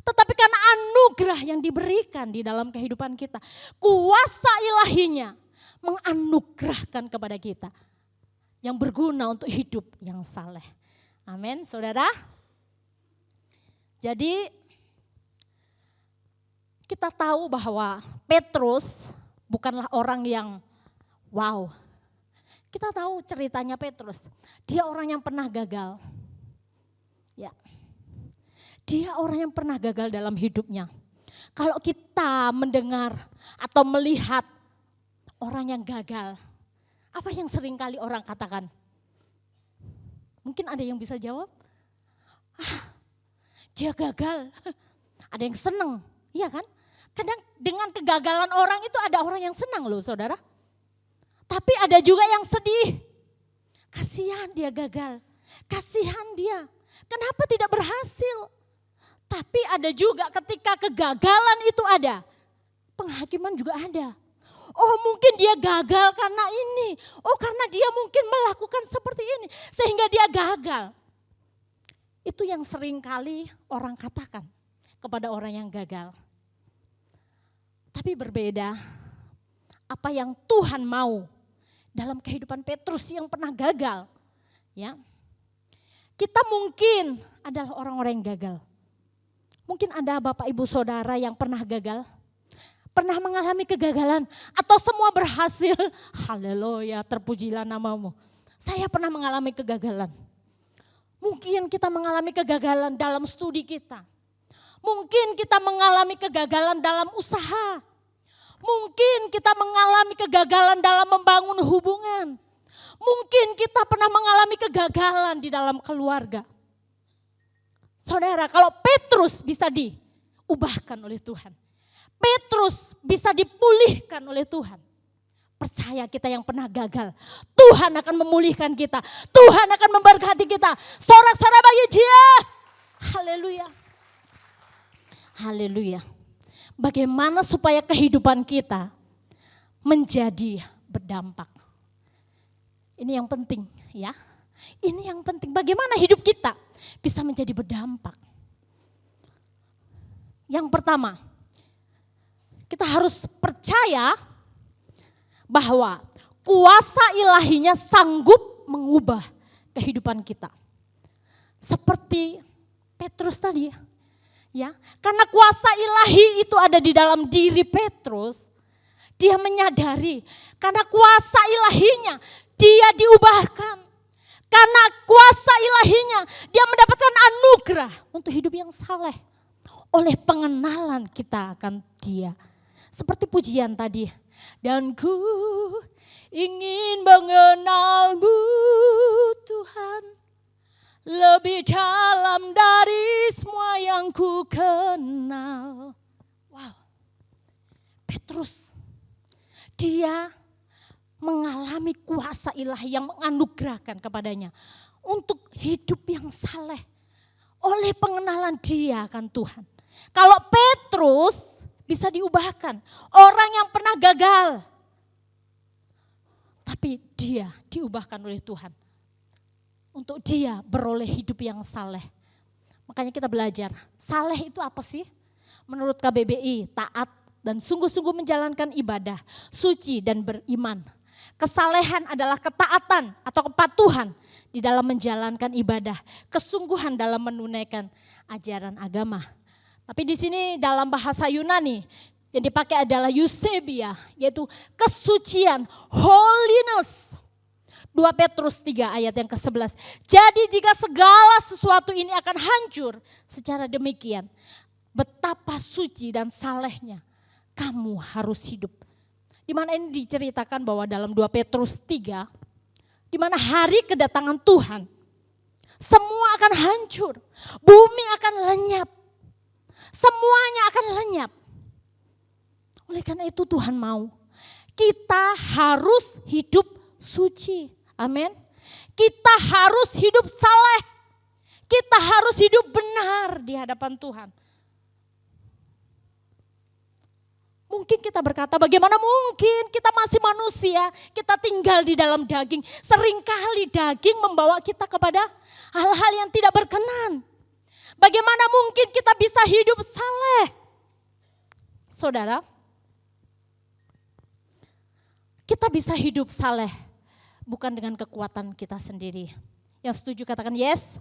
Tetapi karena anugerah yang diberikan di dalam kehidupan kita. Kuasa ilahinya menganugerahkan kepada kita yang berguna untuk hidup yang saleh. Amin, saudara. Jadi kita tahu bahwa Petrus bukanlah orang yang wow. Kita tahu ceritanya Petrus. Dia orang yang pernah gagal. Ya. Dia orang yang pernah gagal dalam hidupnya. Kalau kita mendengar atau melihat orang yang gagal, apa yang sering kali orang katakan? Mungkin ada yang bisa jawab. Dia gagal. Ada yang senang, iya kan? Kadang dengan kegagalan orang itu ada orang yang senang loh saudara. Tapi ada juga yang sedih. Kasihan dia gagal. Kasihan dia. Kenapa tidak berhasil? Tapi ada juga ketika kegagalan itu ada, penghakiman juga ada. Oh mungkin dia gagal karena ini. Oh karena dia mungkin melakukan seperti ini. Sehingga dia gagal. Itu yang sering kali orang katakan kepada orang yang gagal. Tapi berbeda apa yang Tuhan mau dalam kehidupan Petrus yang pernah gagal. Ya, kita mungkin adalah orang-orang yang gagal. Mungkin ada Bapak Ibu Saudara yang pernah gagal, pernah mengalami kegagalan atau semua berhasil. Haleluya, terpujilah namamu. Saya pernah mengalami kegagalan. Mungkin kita mengalami kegagalan dalam studi kita. Mungkin kita mengalami kegagalan dalam usaha. Mungkin kita mengalami kegagalan dalam membangun hubungan. Mungkin kita pernah mengalami kegagalan di dalam keluarga. Saudara, kalau Petrus bisa diubahkan oleh Tuhan. Petrus bisa dipulihkan oleh Tuhan. Percaya kita yang pernah gagal, Tuhan akan memulihkan kita. Tuhan akan memberkati kita. Sorak-sorak bagi Dia. Haleluya. Haleluya. Bagaimana supaya kehidupan kita menjadi berdampak. Ini yang penting ya. Ini yang penting, bagaimana hidup kita bisa menjadi berdampak. Yang pertama, kita harus percaya bahwa kuasa ilahinya sanggup mengubah kehidupan kita. Seperti Petrus tadi ya. Karena kuasa ilahi itu ada di dalam diri Petrus, dia menyadari karena kuasa ilahinya dia diubahkan. Karena kuasa ilahinya dia mendapatkan anugerah untuk hidup yang saleh. Oleh pengenalan kita akan Dia. Seperti pujian tadi. Dan ku ingin mengenal-Mu Tuhan. Lebih dalam dari semua yang ku kenal. Wow. Petrus. Dia mengalami kuasa ilahi yang menganugerahkan kepadanya untuk hidup yang saleh oleh pengenalan dia akan Tuhan. Kalau Petrus bisa diubahkan, orang yang pernah gagal, tapi dia diubahkan oleh Tuhan untuk dia beroleh hidup yang saleh. Makanya kita belajar, saleh itu apa sih? Menurut KBBI, taat dan sungguh-sungguh menjalankan ibadah, suci dan beriman. Kesalehan adalah ketaatan atau kepatuhan di dalam menjalankan ibadah, kesungguhan dalam menunaikan ajaran agama. Tapi di sini dalam bahasa Yunani yang dipakai adalah eusebia, yaitu kesucian, holiness. 2 Petrus 3 ayat yang ke-11. Jadi jika segala sesuatu ini akan hancur secara demikian, betapa suci dan salehnya kamu harus hidup. Di mana ini diceritakan bahwa dalam 2 Petrus 3, di mana hari kedatangan Tuhan, semua akan hancur, bumi akan lenyap, semuanya akan lenyap. Oleh karena itu Tuhan mau kita harus hidup suci, amin. Kita harus hidup saleh, Kita harus hidup benar di hadapan Tuhan. Mungkin kita berkata, bagaimana mungkin kita masih manusia, kita tinggal di dalam daging. Seringkali daging membawa kita kepada hal-hal yang tidak berkenan. Bagaimana mungkin kita bisa hidup saleh? Saudara, kita bisa hidup saleh bukan dengan kekuatan kita sendiri. Yang setuju katakan yes.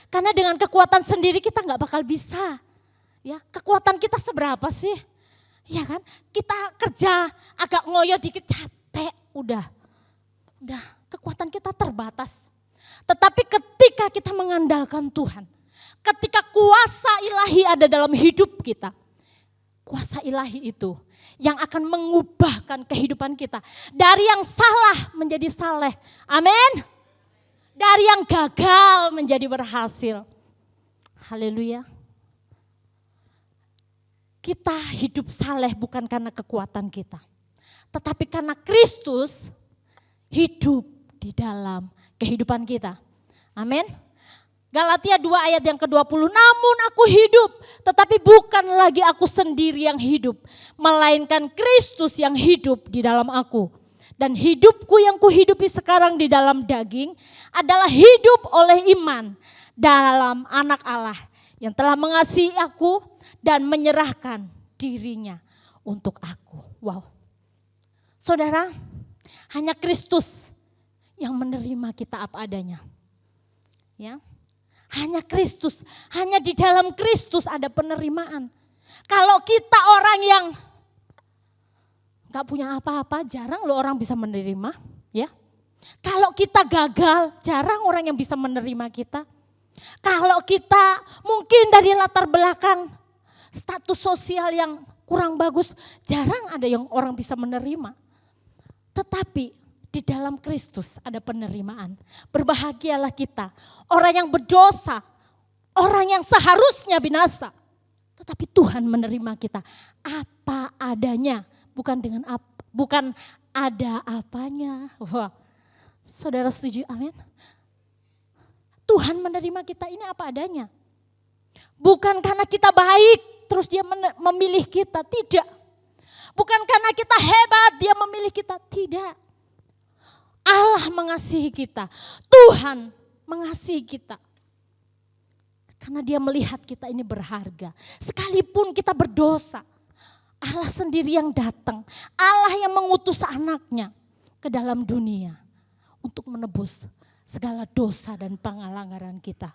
Karena dengan kekuatan sendiri kita gak bakal bisa. Ya, kekuatan kita seberapa sih? Ya kan, kita kerja agak ngoyo dikit capek, udah kekuatan kita terbatas. Tetapi ketika kita mengandalkan Tuhan, ketika kuasa ilahi ada dalam hidup kita, kuasa ilahi itu yang akan mengubahkan kehidupan kita. Dari yang salah menjadi saleh, amin. Dari yang gagal menjadi berhasil, haleluya. Kita hidup saleh bukan karena kekuatan kita, tetapi karena Kristus hidup di dalam kehidupan kita. Amin. Galatia 2 ayat yang ke-20, namun aku hidup, tetapi bukan lagi aku sendiri yang hidup, melainkan Kristus yang hidup di dalam aku. Dan hidupku yang kuhidupi sekarang di dalam daging adalah hidup oleh iman dalam Anak Allah yang telah mengasihi aku dan menyerahkan dirinya untuk aku. Wow. Saudara, hanya Kristus yang menerima kita apa adanya. Ya. Hanya Kristus, hanya di dalam Kristus ada penerimaan. Kalau kita orang yang gak punya apa-apa, jarang loh orang bisa menerima. Ya. Kalau kita gagal, jarang orang yang bisa menerima kita. Kalau kita mungkin dari latar belakang status sosial yang kurang bagus, jarang ada yang orang bisa menerima. Tetapi di dalam Kristus ada penerimaan. Berbahagialah kita, orang yang berdosa, orang yang seharusnya binasa. Tetapi Tuhan menerima kita apa adanya, bukan ada apanya. Wah, saudara setuju? Amin. Tuhan menerima kita ini apa adanya. Bukan karena kita baik terus dia memilih kita, tidak. Bukan karena kita hebat dia memilih kita, tidak. Allah mengasihi kita, Tuhan mengasihi kita. Karena dia melihat kita ini berharga. Sekalipun kita berdosa, Allah sendiri yang datang. Allah yang mengutus anaknya ke dalam dunia untuk menebus segala dosa dan pelanggaran kita.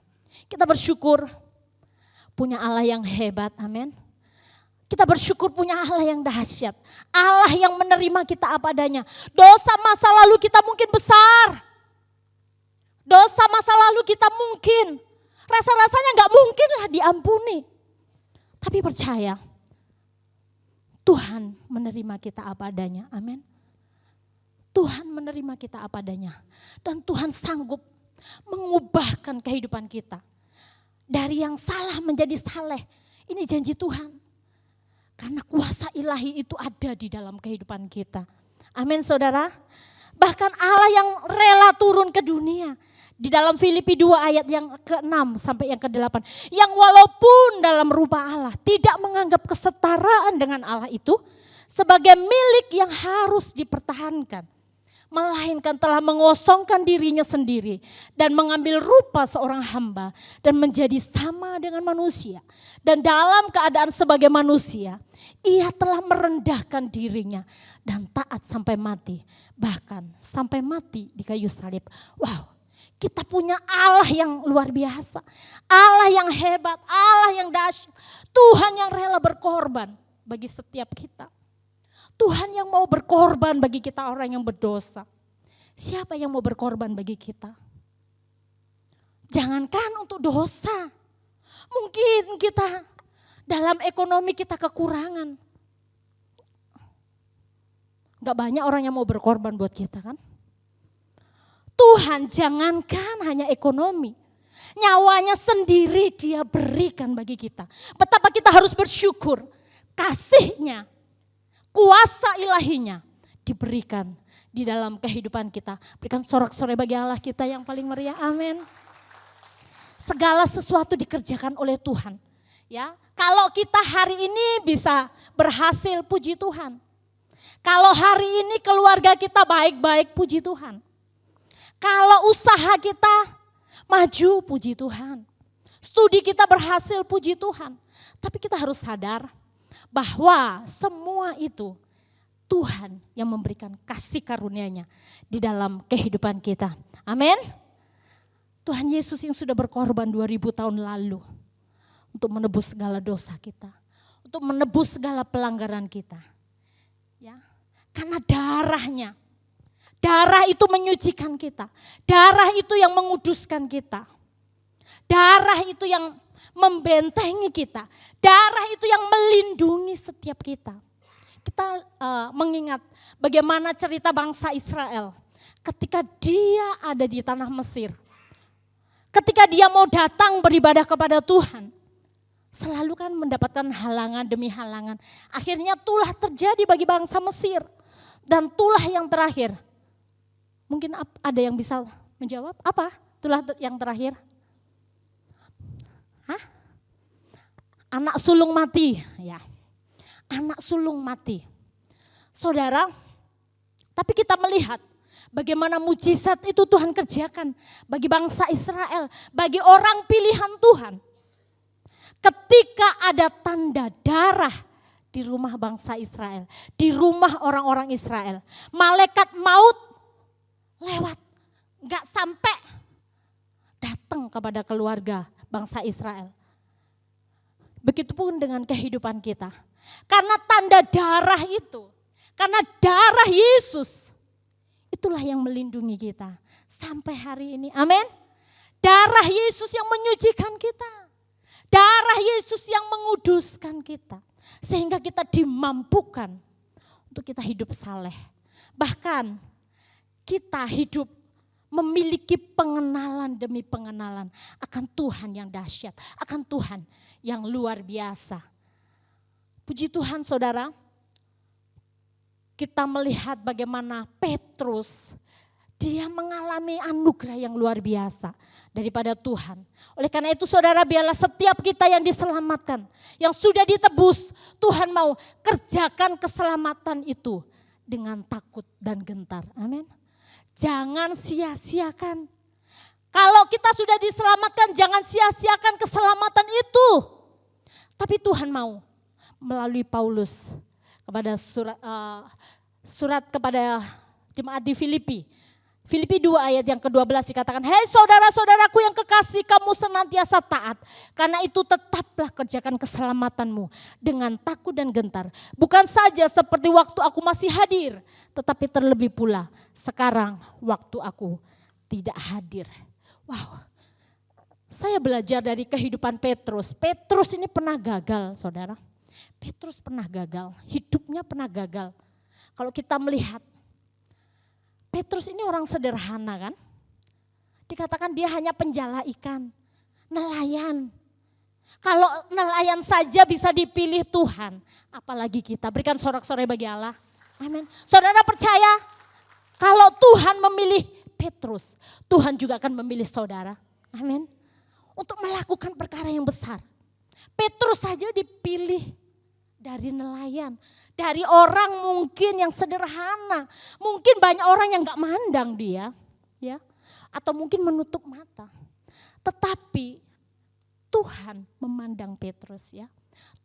Kita bersyukur punya Allah yang hebat, amin. Kita bersyukur punya Allah yang dahsyat. Allah yang menerima kita apa adanya. Dosa masa lalu kita mungkin besar. Dosa masa lalu kita mungkin, rasa-rasanya gak mungkin lah diampuni. Tapi percaya, Tuhan menerima kita apa adanya, amin. Tuhan menerima kita apa adanya. Dan Tuhan sanggup mengubahkan kehidupan kita. Dari yang salah menjadi saleh. Ini janji Tuhan. Karena kuasa ilahi itu ada di dalam kehidupan kita. Amin saudara. Bahkan Allah yang rela turun ke dunia. Di dalam Filipi 2 ayat yang ke-6 sampai yang ke-8. Yang walaupun dalam rupa Allah tidak menganggap kesetaraan dengan Allah itu sebagai milik yang harus dipertahankan. Melainkan telah mengosongkan dirinya sendiri dan mengambil rupa seorang hamba dan menjadi sama dengan manusia. Dan dalam keadaan sebagai manusia, ia telah merendahkan dirinya dan taat sampai mati. Bahkan sampai mati di kayu salib. Wow, kita punya Allah yang luar biasa. Allah yang hebat, Allah yang dahsyat. Tuhan yang rela berkorban bagi setiap kita. Tuhan yang mau berkorban bagi kita orang yang berdosa. Siapa yang mau berkorban bagi kita? Jangankan untuk dosa. Mungkin kita dalam ekonomi kita kekurangan. Gak banyak orang yang mau berkorban buat kita kan? Tuhan jangankan hanya ekonomi. Nyawanya sendiri dia berikan bagi kita. Betapa kita harus bersyukur. Kasihnya, kuasa ilahinya diberikan di dalam kehidupan kita. Berikan sorak-sorai bagi Allah kita yang paling meriah, amin. segala sesuatu dikerjakan oleh Tuhan. Ya, kalau kita hari ini bisa berhasil, puji Tuhan. Kalau hari ini keluarga kita baik-baik, puji Tuhan. Kalau usaha kita maju, puji Tuhan. Studi kita berhasil, puji Tuhan. Tapi kita harus sadar bahwa semua itu Tuhan yang memberikan kasih karunia-Nya di dalam kehidupan kita. Amin. Tuhan Yesus yang sudah berkorban 2000 tahun lalu untuk menebus segala dosa kita, untuk menebus segala pelanggaran kita. Ya, karena darahnya, darah itu menyucikan kita, darah itu yang menguduskan kita, darah itu yang membentengi kita, darah itu yang melindungi setiap kita. Kita mengingat bagaimana cerita bangsa Israel ketika dia ada di tanah Mesir, ketika dia mau datang beribadah kepada Tuhan. Selalu kan mendapatkan halangan demi halangan. Akhirnya tulah terjadi bagi bangsa Mesir. Dan tulah yang terakhir. Mungkin ada yang bisa menjawab? Apa tulah yang terakhir? Hah? Anak sulung mati. Ya, anak sulung mati. Saudara, tapi kita melihat bagaimana mujizat itu Tuhan kerjakan bagi bangsa Israel. Bagi orang pilihan Tuhan. Ketika ada tanda darah di rumah bangsa Israel, di rumah orang-orang Israel, malaikat maut lewat, gak sampai datang kepada keluarga bangsa Israel. Begitupun dengan kehidupan kita. Karena tanda darah itu, karena darah Yesus, itulah yang melindungi kita sampai hari ini. Amin. Darah Yesus yang menyucikan kita. Darah Yesus yang menguduskan kita. Sehingga kita dimampukan untuk kita hidup saleh. Bahkan kita hidup memiliki pengenalan demi pengenalan akan Tuhan yang dahsyat. Akan Tuhan yang luar biasa. Puji Tuhan saudara. Kita melihat bagaimana Petrus, dia mengalami anugerah yang luar biasa daripada Tuhan. Oleh karena itu saudara, biarlah setiap kita yang diselamatkan, yang sudah ditebus, Tuhan mau kerjakan keselamatan itu dengan takut dan gentar. Amin. Jangan sia-siakan. Kalau kita sudah diselamatkan, jangan sia-siakan keselamatan itu. Tapi Tuhan mau melalui Paulus kepada surat kepada jemaat di Filipi. Filipi 2 ayat yang ke-12 dikatakan, hei saudara-saudaraku yang kekasih, kamu senantiasa taat. Karena itu tetaplah kerjakan keselamatanmu dengan takut dan gentar. Bukan saja seperti waktu aku masih hadir, tetapi terlebih pula sekarang waktu aku tidak hadir. Wow, saya belajar dari kehidupan Petrus. Petrus ini pernah gagal saudara. Petrus pernah gagal, hidupnya pernah gagal. Kalau kita melihat, Petrus ini orang sederhana kan. Dikatakan dia hanya penjala ikan, nelayan. Kalau nelayan saja bisa dipilih Tuhan, apalagi kita. Berikan sorak-sorai bagi Allah. Amin. Saudara percaya kalau Tuhan memilih Petrus, Tuhan juga akan memilih saudara. Amin. Untuk melakukan perkara yang besar. Petrus saja dipilih dari nelayan, dari orang mungkin yang sederhana, mungkin banyak orang yang gak mandang dia, ya, atau mungkin menutup mata. Tetapi Tuhan memandang Petrus, ya.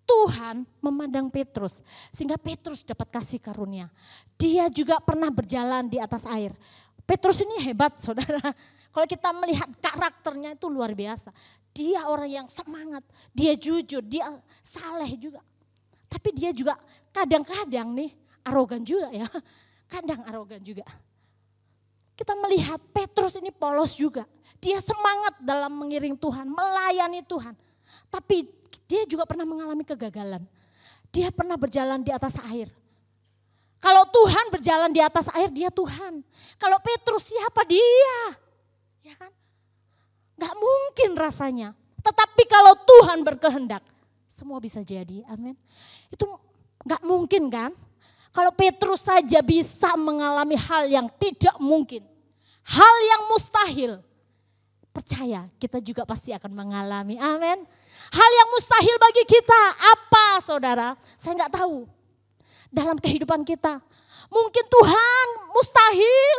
Tuhan memandang Petrus sehingga Petrus dapat kasih karunia. Dia juga pernah berjalan di atas air. Petrus ini hebat, saudara. Kalau kita melihat karakternya itu luar biasa. Dia orang yang semangat, dia jujur, dia saleh juga. Tapi dia juga kadang-kadang nih arogan juga ya. Kadang arogan juga. Kita melihat Petrus ini polos juga. Dia semangat dalam mengiring Tuhan, melayani Tuhan. Tapi dia juga pernah mengalami kegagalan. Dia pernah berjalan di atas air. Kalau Tuhan berjalan di atas air, dia Tuhan. Kalau Petrus siapa dia? Ya kan? Gak mungkin rasanya. Tetapi kalau Tuhan berkehendak, semua bisa jadi, amin. Itu gak mungkin kan? Kalau Petrus saja bisa mengalami hal yang tidak mungkin, hal yang mustahil. percaya kita juga pasti akan mengalami. Amin. Hal yang mustahil bagi kita apa saudara? Saya nggak tahu. Dalam kehidupan kita. Mungkin Tuhan mustahil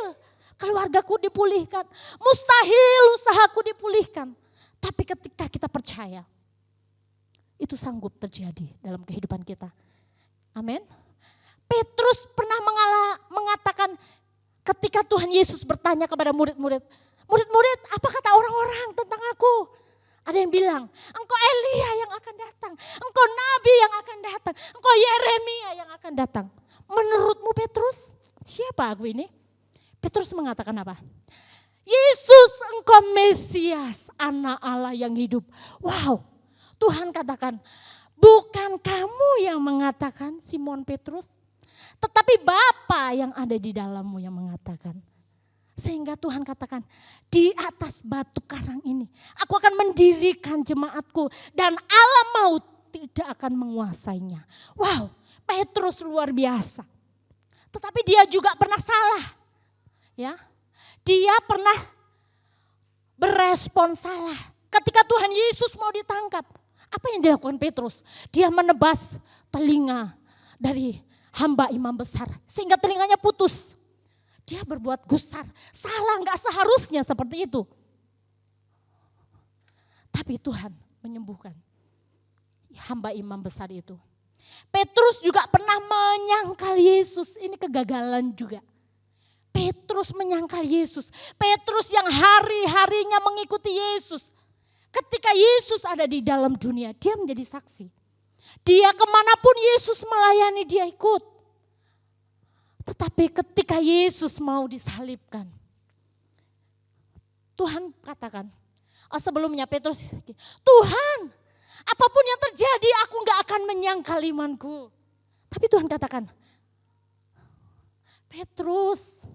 keluargaku dipulihkan. Mustahil usahaku dipulihkan. Tapi ketika kita percaya, itu sanggup terjadi dalam kehidupan kita. Amin. Petrus pernah mengatakan ketika Tuhan Yesus bertanya kepada murid-murid, murid-murid, apa kata orang-orang tentang aku? Ada yang bilang, engkau Elia yang akan datang, engkau Nabi yang akan datang, engkau Yeremia yang akan datang. Menurutmu Petrus, siapa aku ini? Petrus mengatakan apa? Yesus engkau Mesias, anak Allah yang hidup. Wow, Tuhan katakan, bukan kamu yang mengatakan Simon Petrus, tetapi Bapa yang ada di dalammu yang mengatakan. Sehingga Tuhan katakan, di atas batu karang ini aku akan mendirikan jemaatku dan alam maut tidak akan menguasainya. Wow, Petrus luar biasa. Tetapi dia juga pernah salah. Ya, dia pernah berespon salah. Ketika Tuhan Yesus mau ditangkap, apa yang dilakukan Petrus? Dia menebas telinga dari hamba imam besar sehingga telinganya putus. Dia berbuat gusar, salah, nggak seharusnya seperti itu. Tapi Tuhan menyembuhkan hamba imam besar itu. Petrus juga pernah menyangkal Yesus, ini kegagalan juga. Petrus menyangkal Yesus, Petrus yang hari-harinya mengikuti Yesus. Ketika Yesus ada di dalam dunia, dia menjadi saksi. Dia kemanapun Yesus melayani, dia ikut. Tetapi ketika Yesus mau disalibkan, Tuhan katakan, sebelumnya Petrus, Tuhan, apapun yang terjadi aku gak akan menyangkal imanku. Tapi Tuhan katakan, Petrus,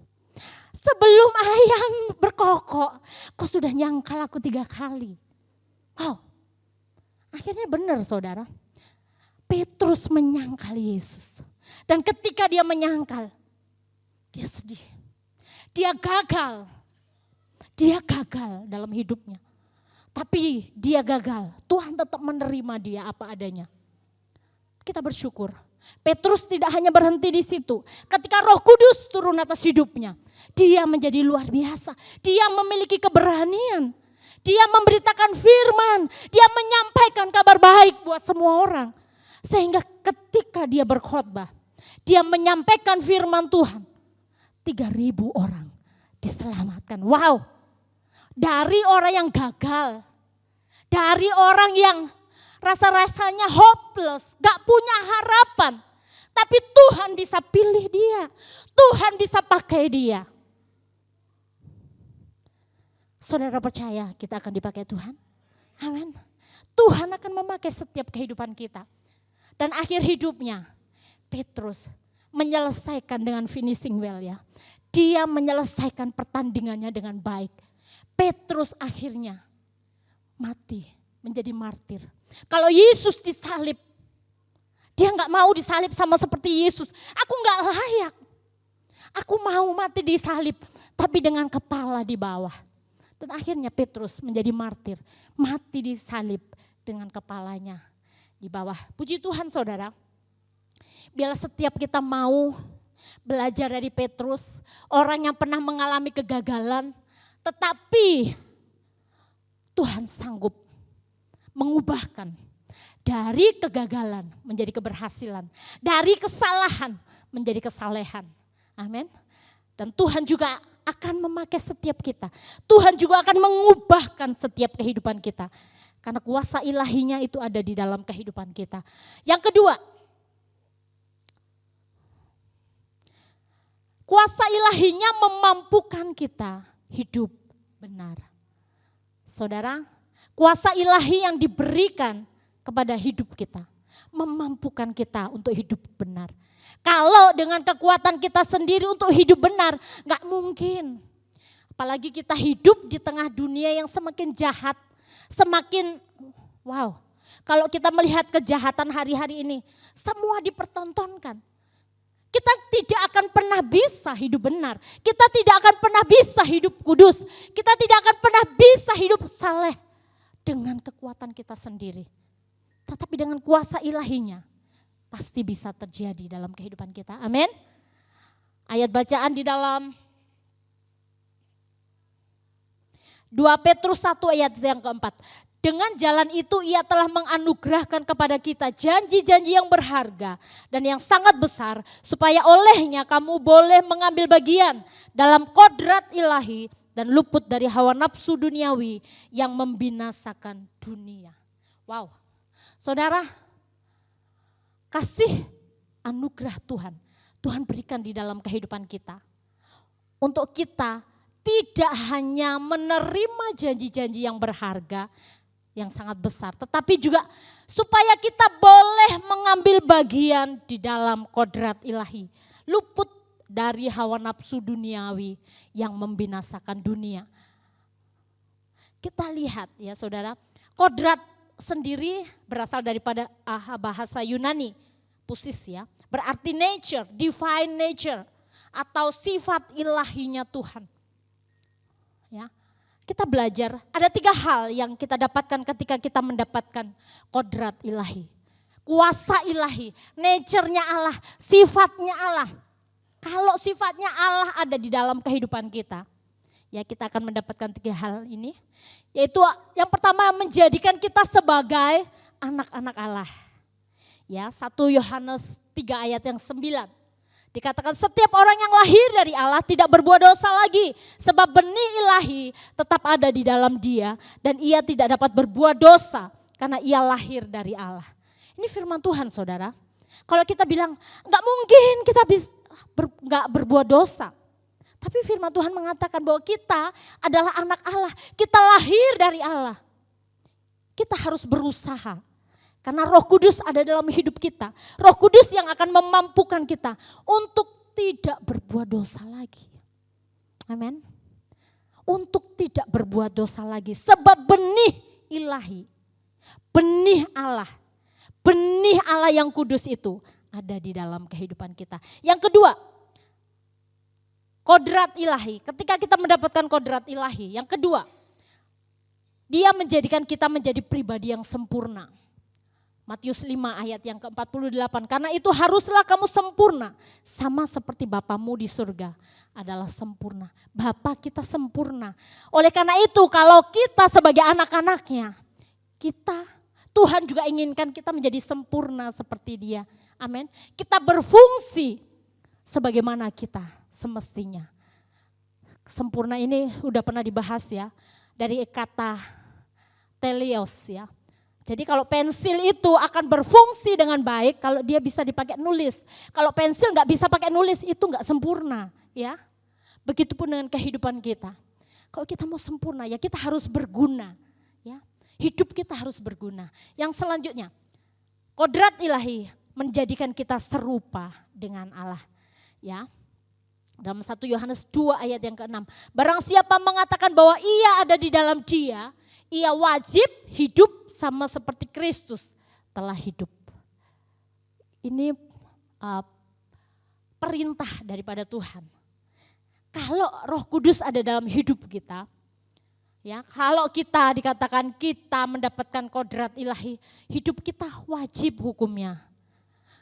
sebelum ayam berkokok, kau sudah nyangkal aku 3 kali. Wow, akhirnya benar saudara, Petrus menyangkal Yesus. Dan ketika dia menyangkal, dia sedih. Dia gagal dalam hidupnya. Tapi dia gagal, Tuhan tetap menerima dia apa adanya. Kita bersyukur. Petrus tidak hanya berhenti di situ. Ketika Roh Kudus turun atas hidupnya, dia menjadi luar biasa. Dia memiliki keberanian. Dia memberitakan firman, dia menyampaikan kabar baik buat semua orang. Sehingga ketika dia berkhotbah, dia menyampaikan firman Tuhan. 3.000 orang diselamatkan. Wow, dari orang yang gagal, dari orang yang rasa-rasanya hopeless, gak punya harapan. Tapi Tuhan bisa pilih dia, Tuhan bisa pakai dia. Saudara percaya kita akan dipakai Tuhan? Amin. Tuhan akan memakai setiap kehidupan kita. Dan akhir hidupnya, Petrus menyelesaikan dengan finishing well ya. Dia menyelesaikan pertandingannya dengan baik. Petrus akhirnya mati, menjadi martir. Kalau Yesus disalib, dia gak mau disalib sama seperti Yesus. Aku gak layak. Aku mau mati disalib, tapi dengan kepala di bawah. Dan akhirnya Petrus menjadi martir, mati disalib dengan kepalanya di bawah. Puji Tuhan saudara. Biarlah setiap kita mau belajar dari Petrus, orang yang pernah mengalami kegagalan, tetapi Tuhan sanggup mengubahkan dari kegagalan menjadi keberhasilan, dari kesalahan menjadi kesalehan. Amin. Dan Tuhan juga akan memakai setiap kita. Tuhan juga akan mengubahkan setiap kehidupan kita. Karena kuasa ilahinya itu ada di dalam kehidupan kita. Yang kedua, kuasa ilahinya memampukan kita hidup benar. Saudara, kuasa ilahi yang diberikan kepada hidup kita memampukan kita untuk hidup benar. Kalau dengan kekuatan kita sendiri untuk hidup benar, gak mungkin. Apalagi kita hidup di tengah dunia yang semakin jahat, semakin wow. Kalau kita melihat kejahatan hari-hari ini, semua dipertontonkan. Kita tidak akan pernah bisa hidup benar. Kita tidak akan pernah bisa hidup kudus. Kita tidak akan pernah bisa hidup saleh dengan kekuatan kita sendiri. Tetapi dengan kuasa ilahinya pasti bisa terjadi dalam kehidupan kita. Amin. Ayat bacaan di dalam 2 Petrus 1 ayat yang keempat. Dengan jalan itu ia telah menganugerahkan kepada kita janji-janji yang berharga dan yang sangat besar, supaya olehnya kamu boleh mengambil bagian dalam kodrat ilahi dan luput dari hawa nafsu duniawi yang membinasakan dunia. Wow, saudara, kasih anugerah Tuhan berikan di dalam kehidupan kita. Untuk kita tidak hanya menerima janji-janji yang berharga, yang sangat besar, tetapi juga supaya kita boleh mengambil bagian di dalam kodrat ilahi. Luput dari hawa nafsu duniawi yang membinasakan dunia. Kita lihat ya saudara, kodrat sendiri berasal daripada bahasa Yunani, pusis ya. Berarti nature, divine nature atau sifat ilahinya Tuhan. Ya. Kita belajar ada 3 hal yang kita dapatkan ketika kita mendapatkan kodrat ilahi. Kuasa ilahi, nature-nya Allah, sifatnya Allah. Kalau sifatnya Allah ada di dalam kehidupan kita, ya kita akan mendapatkan 3 hal ini. Yaitu yang pertama menjadikan kita sebagai anak-anak Allah. Ya, 1 Yohanes 3 ayat yang 9. Dikatakan setiap orang yang lahir dari Allah tidak berbuat dosa lagi. Sebab benih ilahi tetap ada di dalam dia. Dan ia tidak dapat berbuat dosa karena ia lahir dari Allah. Ini firman Tuhan saudara. Kalau kita bilang gak mungkin kita gak berbuat dosa. Tapi firman Tuhan mengatakan bahwa kita adalah anak Allah. Kita lahir dari Allah. Kita harus berusaha. Karena Roh Kudus ada dalam hidup kita. Roh Kudus yang akan memampukan kita untuk tidak berbuat dosa lagi. Amin. Untuk tidak berbuat dosa lagi. Sebab benih ilahi, benih Allah yang kudus itu ada di dalam kehidupan kita. Yang kedua, kodrat ilahi. Ketika kita mendapatkan kodrat ilahi, yang kedua, dia menjadikan kita menjadi pribadi yang sempurna. Matius 5 ayat yang ke-48. Karena itu haruslah kamu sempurna. Sama seperti Bapamu di surga adalah sempurna. Bapa kita sempurna. Oleh karena itu kalau kita sebagai anak-anaknya, Tuhan juga inginkan kita menjadi sempurna seperti dia. Amin. Kita berfungsi sebagaimana kita semestinya. Sempurna ini udah pernah dibahas ya. Dari kata teleos ya. Jadi kalau pensil itu akan berfungsi dengan baik kalau dia bisa dipakai nulis. Kalau pensil nggak bisa pakai nulis itu nggak sempurna, ya. Begitupun dengan kehidupan kita. Kalau kita mau sempurna ya kita harus berguna, ya. Hidup kita harus berguna. Yang selanjutnya, kodrat ilahi menjadikan kita serupa dengan Allah, ya. Dalam 1 Yohanes 2 ayat yang ke-6. Barang siapa mengatakan bahwa ia ada di dalam dia, ia wajib hidup sama seperti Kristus telah hidup. Ini perintah daripada Tuhan. Kalau Roh Kudus ada dalam hidup kita, ya, kalau kita dikatakan kita mendapatkan kodrat ilahi, hidup kita wajib hukumnya.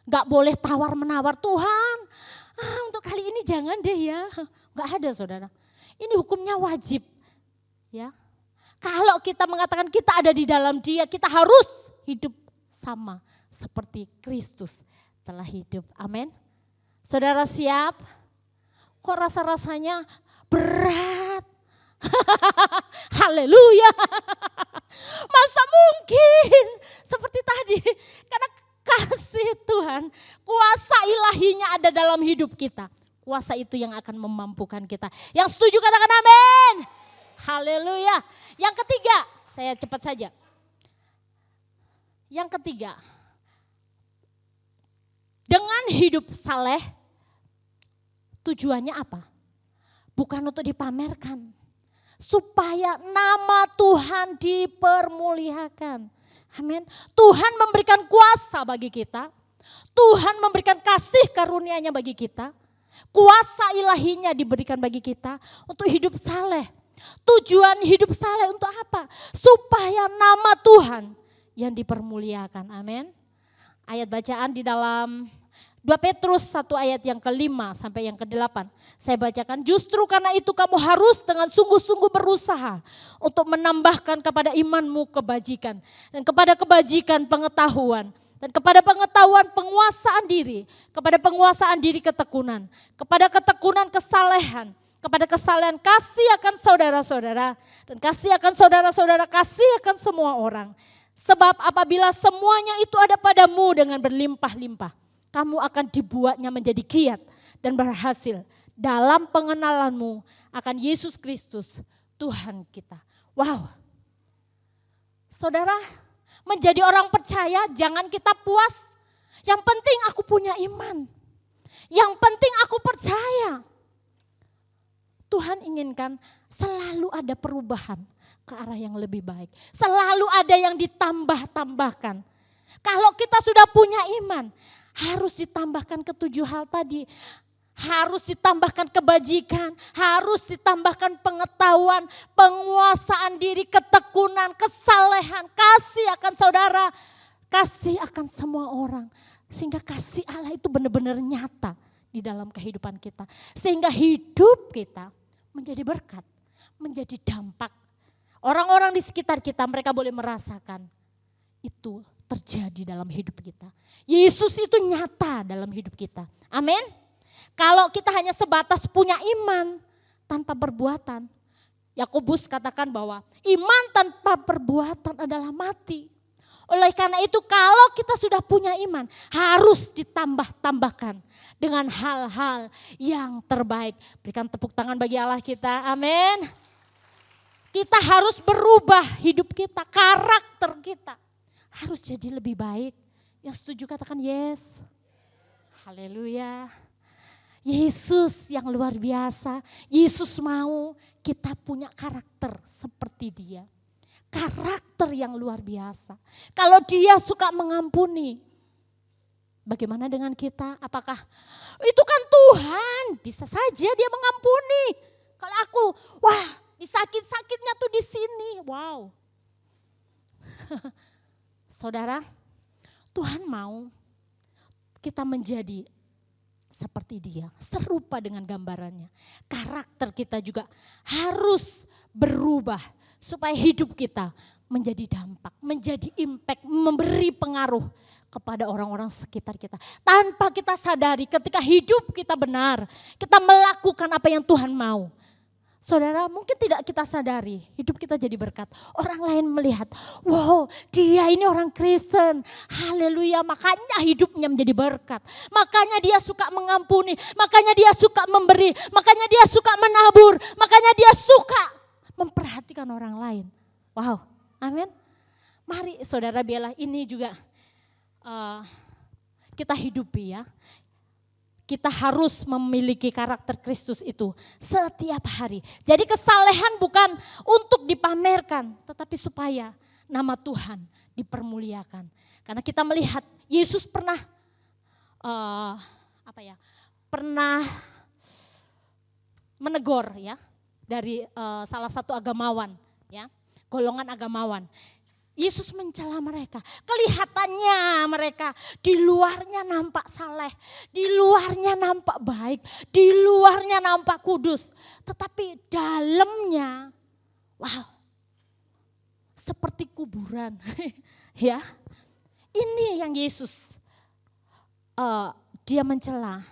Gak boleh tawar-menawar, Tuhan untuk kali ini jangan deh ya. Gak ada saudara, ini hukumnya wajib. Ya, kalau kita mengatakan kita ada di dalam dia, kita harus hidup sama seperti Kristus telah hidup. Amin. Saudara siap? Kok rasa-rasanya berat? Haleluya. Masa mungkin seperti tadi? Karena kasih Tuhan, kuasa ilahinya ada dalam hidup kita. Kuasa itu yang akan memampukan kita. Yang setuju katakan amin. Haleluya. Yang ketiga, saya cepat saja. Yang ketiga, dengan hidup saleh, tujuannya apa? Bukan untuk dipamerkan. Supaya nama Tuhan dipermuliakan. Amin. Tuhan memberikan kuasa bagi kita. Tuhan memberikan kasih karunia-Nya bagi kita. Kuasa ilahinya diberikan bagi kita untuk hidup saleh. Tujuan hidup saleh untuk apa? Supaya nama Tuhan yang dipermuliakan. Amin. Ayat bacaan di dalam 2 Petrus 1 ayat yang ke-5 sampai yang ke-8. Saya bacakan, justru karena itu kamu harus dengan sungguh-sungguh berusaha untuk menambahkan kepada imanmu kebajikan. Dan kepada kebajikan pengetahuan. Dan kepada pengetahuan penguasaan diri. Kepada penguasaan diri ketekunan. Kepada ketekunan kesalehan. Kepada kesalehan kasih akan saudara-saudara. Dan kasih akan saudara-saudara, kasih akan semua orang. Sebab apabila semuanya itu ada padamu dengan berlimpah-limpah, kamu akan dibuatnya menjadi giat dan berhasil dalam pengenalanmu akan Yesus Kristus Tuhan kita. Wow. Saudara, menjadi orang percaya jangan kita puas. Yang penting aku punya iman. Yang penting aku percaya. Tuhan inginkan selalu ada perubahan ke arah yang lebih baik. Selalu ada yang ditambah-tambahkan. Kalau kita sudah punya iman, harus ditambahkan ketujuh hal tadi. Harus ditambahkan kebajikan, harus ditambahkan pengetahuan, penguasaan diri, ketekunan, kesalehan, kasih akan saudara, kasih akan semua orang. Sehingga kasih Allah itu benar-benar nyata di dalam kehidupan kita. Sehingga hidup kita menjadi berkat, menjadi dampak. Orang-orang di sekitar kita mereka boleh merasakan itu terjadi dalam hidup kita. Yesus itu nyata dalam hidup kita. Amin. Kalau kita hanya sebatas punya iman tanpa perbuatan, Yakobus katakan bahwa iman tanpa perbuatan adalah mati. Oleh karena itu kalau kita sudah punya iman harus ditambah-tambahkan dengan hal-hal yang terbaik. Berikan tepuk tangan bagi Allah kita, amin. Kita harus berubah hidup kita, karakter kita harus jadi lebih baik. Yang setuju katakan yes. Haleluya. Yesus yang luar biasa, Yesus mau kita punya karakter seperti Dia. Karakter yang luar biasa. Kalau Dia suka mengampuni, bagaimana dengan kita? Apakah itu kan Tuhan, bisa saja Dia mengampuni. Kalau aku, wah, disakit-sakitnya tuh di sini. Wow. Saudara, Tuhan mau kita menjadi seperti Dia, serupa dengan gambarannya. Karakter kita juga harus berubah supaya hidup kita menjadi dampak, menjadi impact, memberi pengaruh kepada orang-orang sekitar kita. Tanpa kita sadari ketika hidup kita benar, kita melakukan apa yang Tuhan mau. Saudara, mungkin tidak kita sadari, hidup kita jadi berkat. Orang lain melihat, wow, dia ini orang Kristen. Haleluya, makanya hidupnya menjadi berkat. Makanya dia suka mengampuni, makanya dia suka memberi, makanya dia suka menabur, makanya dia suka memperhatikan orang lain. Wow, amin. Mari saudara biarlah ini juga kita hidupi ya. Kita harus memiliki karakter Kristus itu setiap hari. Jadi kesalehan bukan untuk dipamerkan, tetapi supaya nama Tuhan dipermuliakan. Karena kita melihat Yesus pernah pernah menegur ya dari salah satu agamawan ya, golongan agamawan. Yesus mencela mereka. Kelihatannya mereka di luarnya nampak saleh, di luarnya nampak baik, di luarnya nampak kudus. Tetapi dalamnya, wow, seperti kuburan. Ya, ini yang Yesus dia mencela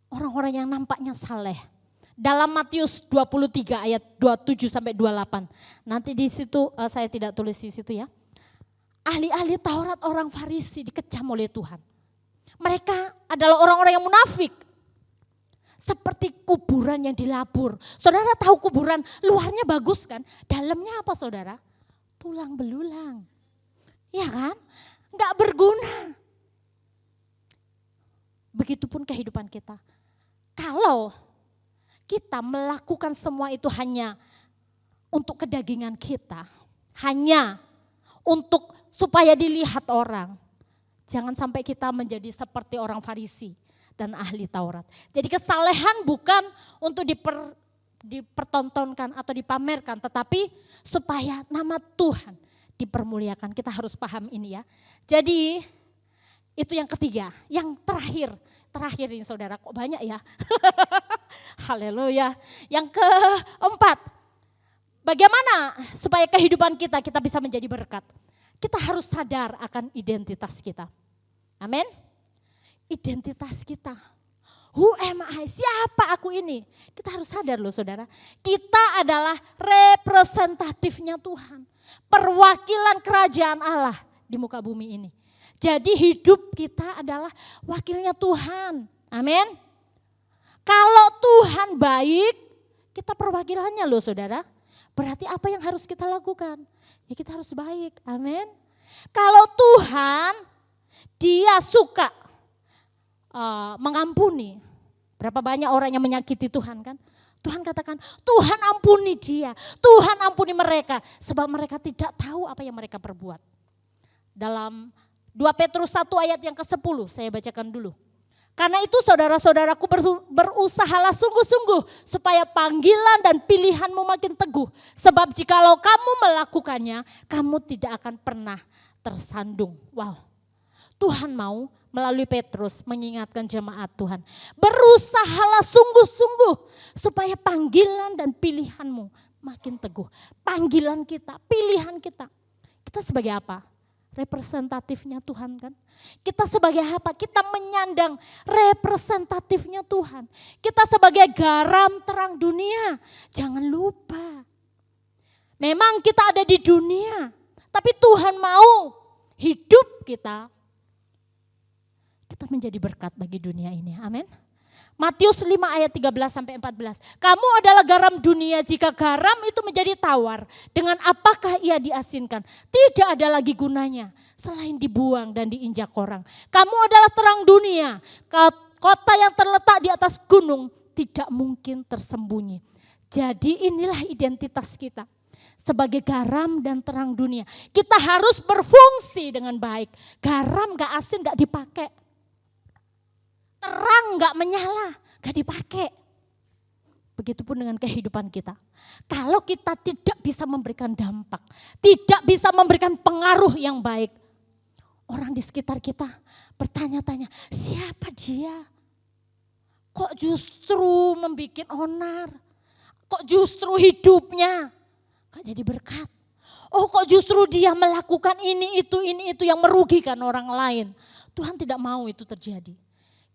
orang-orang yang nampaknya saleh. Dalam Matius 23 ayat 27 sampai 28. Nanti di situ saya tidak tulis di situ ya. Ahli-ahli Taurat orang Farisi dikecam oleh Tuhan. Mereka adalah orang-orang yang munafik. Seperti kuburan yang dilabur. Saudara tahu kuburan luarnya bagus kan? Dalamnya apa saudara? Tulang belulang. Ya kan? Enggak berguna. Begitupun kehidupan kita. Kalau kita melakukan semua itu hanya untuk kedagingan kita, hanya untuk supaya dilihat orang. Jangan sampai kita menjadi seperti orang Farisi. dan ahli Taurat. Jadi kesalehan bukan untuk dipertontonkan atau dipamerkan, tetapi supaya nama Tuhan dipermuliakan. Kita harus paham ini ya. Jadi itu yang ketiga. Yang terakhir ini saudara, kok banyak ya. Haleluya. Yang keempat, bagaimana supaya kehidupan kita bisa menjadi berkat. Kita harus sadar akan identitas kita. Amin. Identitas kita. Who am I? Siapa aku ini? Kita harus sadar loh saudara. Kita adalah representatifnya Tuhan. Perwakilan kerajaan Allah di muka bumi ini. Jadi hidup kita adalah wakilnya Tuhan. Amin. Kalau Tuhan baik, kita perwakilannya loh saudara. Berarti apa yang harus kita lakukan? Ya kita harus baik. Amin. Kalau Tuhan, dia suka mengampuni. Berapa banyak orang yang menyakiti Tuhan kan? Tuhan katakan, Tuhan ampuni dia, Tuhan ampuni mereka. Sebab mereka tidak tahu apa yang mereka perbuat. Dalam 2 Petrus 1 ayat yang ke-10 saya bacakan dulu. Karena itu saudara-saudaraku berusahalah sungguh-sungguh supaya panggilan dan pilihanmu makin teguh. Sebab jikalau kamu melakukannya, kamu tidak akan pernah tersandung. Wow, Tuhan mau melalui Petrus mengingatkan jemaat Tuhan. Berusahalah sungguh-sungguh supaya panggilan dan pilihanmu makin teguh. Panggilan kita, pilihan kita. Kita sebagai apa? Representatifnya Tuhan kan. Kita sebagai apa? Kita menyandang representatifnya Tuhan. Kita sebagai garam terang dunia. Jangan lupa. Memang kita ada di dunia. Tapi Tuhan mau hidup kita menjadi berkat bagi dunia ini. Amin. Matius 5 ayat 13 sampai 14. Kamu adalah garam dunia, jika garam itu menjadi tawar, dengan apakah ia diasinkan? Tidak ada lagi gunanya selain dibuang dan diinjak orang. Kamu adalah terang dunia, kota yang terletak di atas gunung tidak mungkin tersembunyi. Jadi inilah identitas kita. Sebagai garam dan terang dunia. Kita harus berfungsi dengan baik. Garam gak asin gak dipakai. Terang gak menyala, gak dipakai. Begitupun dengan kehidupan kita. Kalau kita tidak bisa memberikan dampak, tidak bisa memberikan pengaruh yang baik, orang di sekitar kita bertanya-tanya, siapa dia? Kok justru membuat onar? Kok justru hidupnya gak jadi berkat? Oh kok justru dia melakukan ini itu yang merugikan orang lain? Tuhan tidak mau itu terjadi.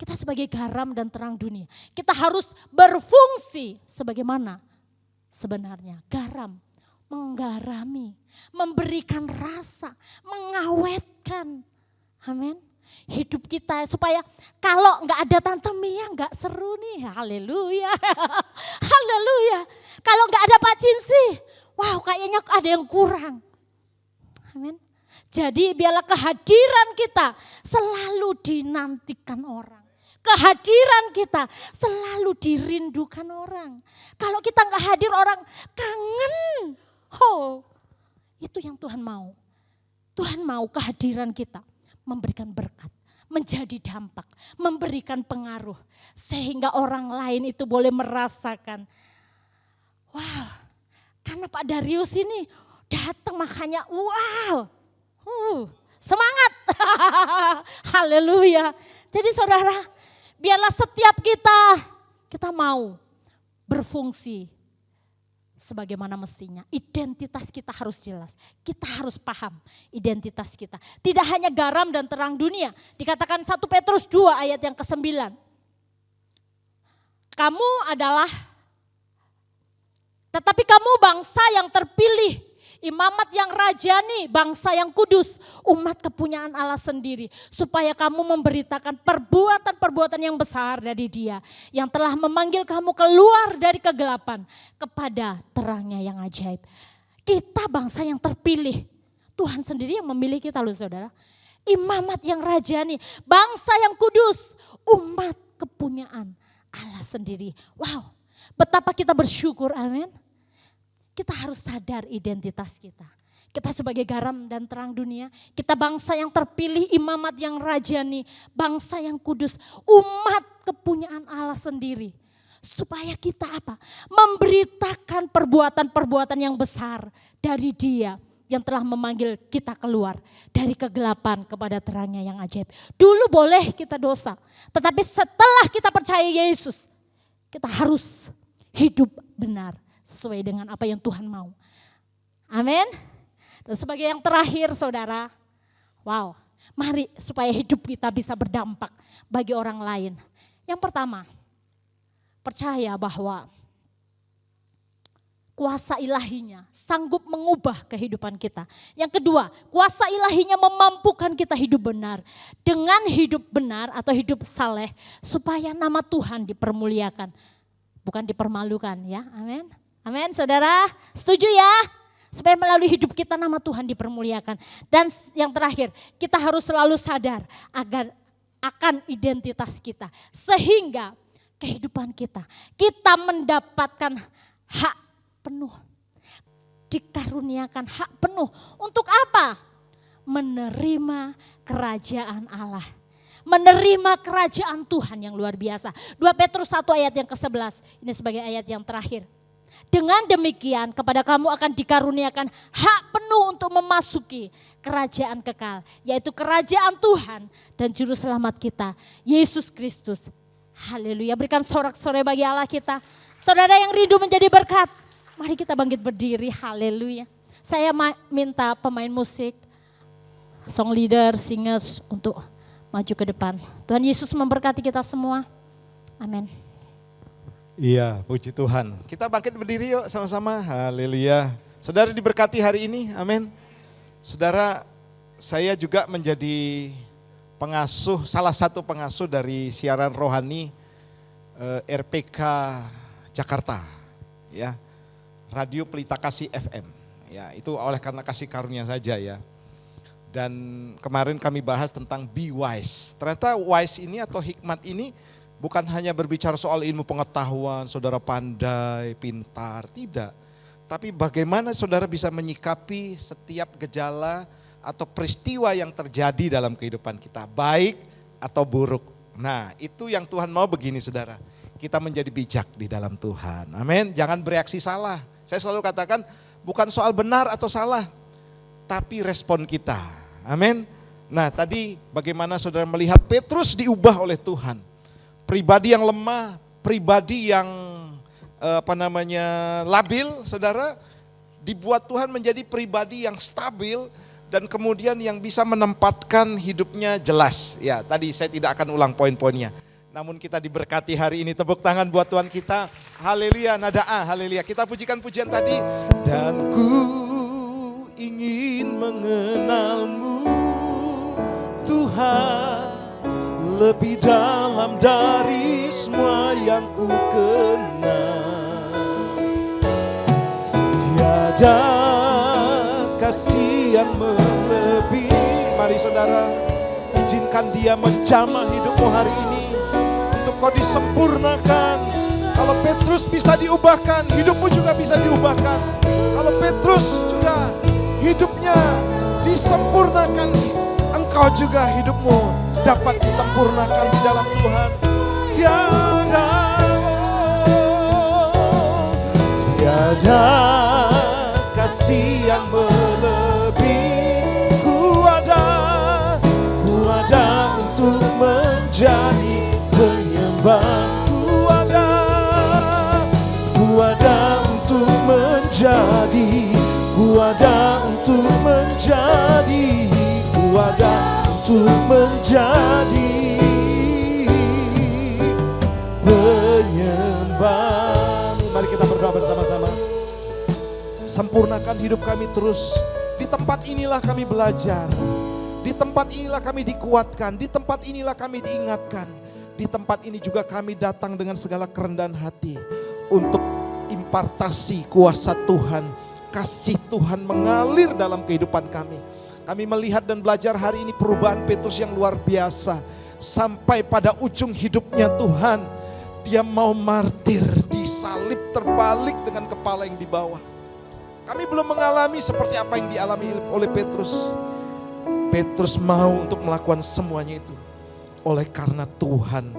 Kita sebagai garam dan terang dunia, kita harus berfungsi sebagaimana sebenarnya garam, menggarami, memberikan rasa, mengawetkan. Amin. Hidup kita supaya kalau nggak ada Tante Mia nggak seru nih, haleluya, haleluya. Kalau nggak ada Pak Cinsi, wow kayaknya ada yang kurang. Amin. Jadi biarlah kehadiran kita selalu dinantikan orang. Kehadiran kita selalu dirindukan orang. Kalau kita nggak hadir orang kangen. Oh, itu yang Tuhan mau. Tuhan mau kehadiran kita memberikan berkat, menjadi dampak, memberikan pengaruh. Sehingga orang lain itu boleh merasakan. Wow, karena Pak Darius ini datang makanya wow. Semangat. Haleluya. Jadi saudara, biarlah setiap kita mau berfungsi sebagaimana mestinya. Identitas kita harus jelas. Kita harus paham identitas kita. Tidak hanya garam dan terang dunia. Dikatakan 1 Petrus 2 ayat yang ke-9. Tetapi kamu bangsa yang terpilih, imamat yang rajani, bangsa yang kudus, umat kepunyaan Allah sendiri. Supaya kamu memberitakan perbuatan-perbuatan yang besar dari Dia. Yang telah memanggil kamu keluar dari kegelapan kepada terangnya yang ajaib. Kita bangsa yang terpilih. Tuhan sendiri yang memilih kita loh saudara. Imamat yang rajani, bangsa yang kudus, umat kepunyaan Allah sendiri. Wow, betapa kita bersyukur, amin. Kita harus sadar identitas kita. Kita sebagai garam dan terang dunia, kita bangsa yang terpilih, imamat yang rajani, bangsa yang kudus, umat kepunyaan Allah sendiri. Supaya kita apa? Memberitakan perbuatan-perbuatan yang besar dari Dia yang telah memanggil kita keluar dari kegelapan kepada terangnya yang ajaib. Dulu boleh kita dosa, tetapi setelah kita percaya Yesus, kita harus hidup benar sesuai dengan apa yang Tuhan mau. Amin. Dan sebagai yang terakhir saudara, wow, mari supaya hidup kita bisa berdampak bagi orang lain. Yang pertama, percaya bahwa kuasa ilahinya sanggup mengubah kehidupan kita. Yang kedua, kuasa ilahinya memampukan kita hidup benar. Dengan hidup benar atau hidup saleh, supaya nama Tuhan dipermuliakan. Bukan dipermalukan ya, amin. Amin saudara, setuju ya? Supaya melalui hidup kita nama Tuhan dipermuliakan. Dan yang terakhir, kita harus selalu sadar akan identitas kita. Sehingga kehidupan kita mendapatkan hak penuh. Dikaruniakan hak penuh. Untuk apa? Menerima kerajaan Allah. Menerima kerajaan Tuhan yang luar biasa. 2 Petrus 1 ayat yang ke-11. Ini sebagai ayat yang terakhir. Dengan demikian kepada kamu akan dikaruniakan hak penuh untuk memasuki kerajaan kekal. Yaitu kerajaan Tuhan dan juru selamat kita, Yesus Kristus. Haleluya, berikan sorak-sorai bagi Allah kita. Saudara yang rindu menjadi berkat, mari kita bangkit berdiri, haleluya. Saya minta pemain musik, song leader, singers untuk maju ke depan. Tuhan Yesus memberkati kita semua, amin. Iya, puji Tuhan. Kita bangkit berdiri yuk sama-sama. Haleluya. Saudara diberkati hari ini, amin. Saudara, saya juga menjadi pengasuh, salah satu pengasuh dari siaran rohani RPK Jakarta. Ya, Radio Pelita Kasih FM. Ya, itu oleh karena kasih karunia saja ya. Dan kemarin kami bahas tentang be wise. Ternyata wise ini atau hikmat ini bukan hanya berbicara soal ilmu pengetahuan, saudara pandai, pintar, tidak. Tapi bagaimana saudara bisa menyikapi setiap gejala atau peristiwa yang terjadi dalam kehidupan kita, baik atau buruk. Nah, itu yang Tuhan mau begini saudara. Kita menjadi bijak di dalam Tuhan. Amin. Jangan bereaksi salah. Saya selalu katakan bukan soal benar atau salah, tapi respon kita. Amin. Nah, tadi bagaimana saudara melihat Petrus diubah oleh Tuhan. Pribadi yang lemah, pribadi yang labil, saudara, dibuat Tuhan menjadi pribadi yang stabil dan kemudian yang bisa menempatkan hidupnya jelas. Ya, tadi saya tidak akan ulang poin-poinnya. Namun kita diberkati hari ini, tepuk tangan buat Tuhan kita. Haleluya, nada A, haleluya. Kita pujikan pujian tadi. Dan ku ingin mengenalmu, Tuhan, lebih dalam dari semua yang ku kenal. Tiada kasih yang melebihi. Mari saudara, izinkan Dia menjamah hidupmu hari ini. Untuk kau disempurnakan. Kalau Petrus bisa diubahkan, hidupmu juga bisa diubahkan. Kalau Petrus juga hidupnya disempurnakan, engkau juga hidupmu dapat disempurnakan di dalam Tuhan. Tiada kasih yang melebihi. Ku ada untuk menjadi penyembah. Ku ada untuk menjadi. Ku ada untuk menjadi. Ku ada untuk menjadi penyembah. Mari kita berdoa bersama-sama. Sempurnakan hidup kami terus. Di tempat inilah kami belajar. Di tempat inilah kami dikuatkan. Di tempat inilah kami diingatkan. Di tempat ini juga kami datang dengan segala kerendahan hati. Untuk impartasi kuasa Tuhan. Kasih Tuhan mengalir dalam kehidupan kami. Kami melihat dan belajar hari ini perubahan Petrus yang luar biasa. Sampai pada ujung hidupnya Tuhan, dia mau martir, disalib terbalik dengan kepala yang di bawah. Kami belum mengalami seperti apa yang dialami oleh Petrus. Petrus mau untuk melakukan semuanya itu. Oleh karena Tuhan,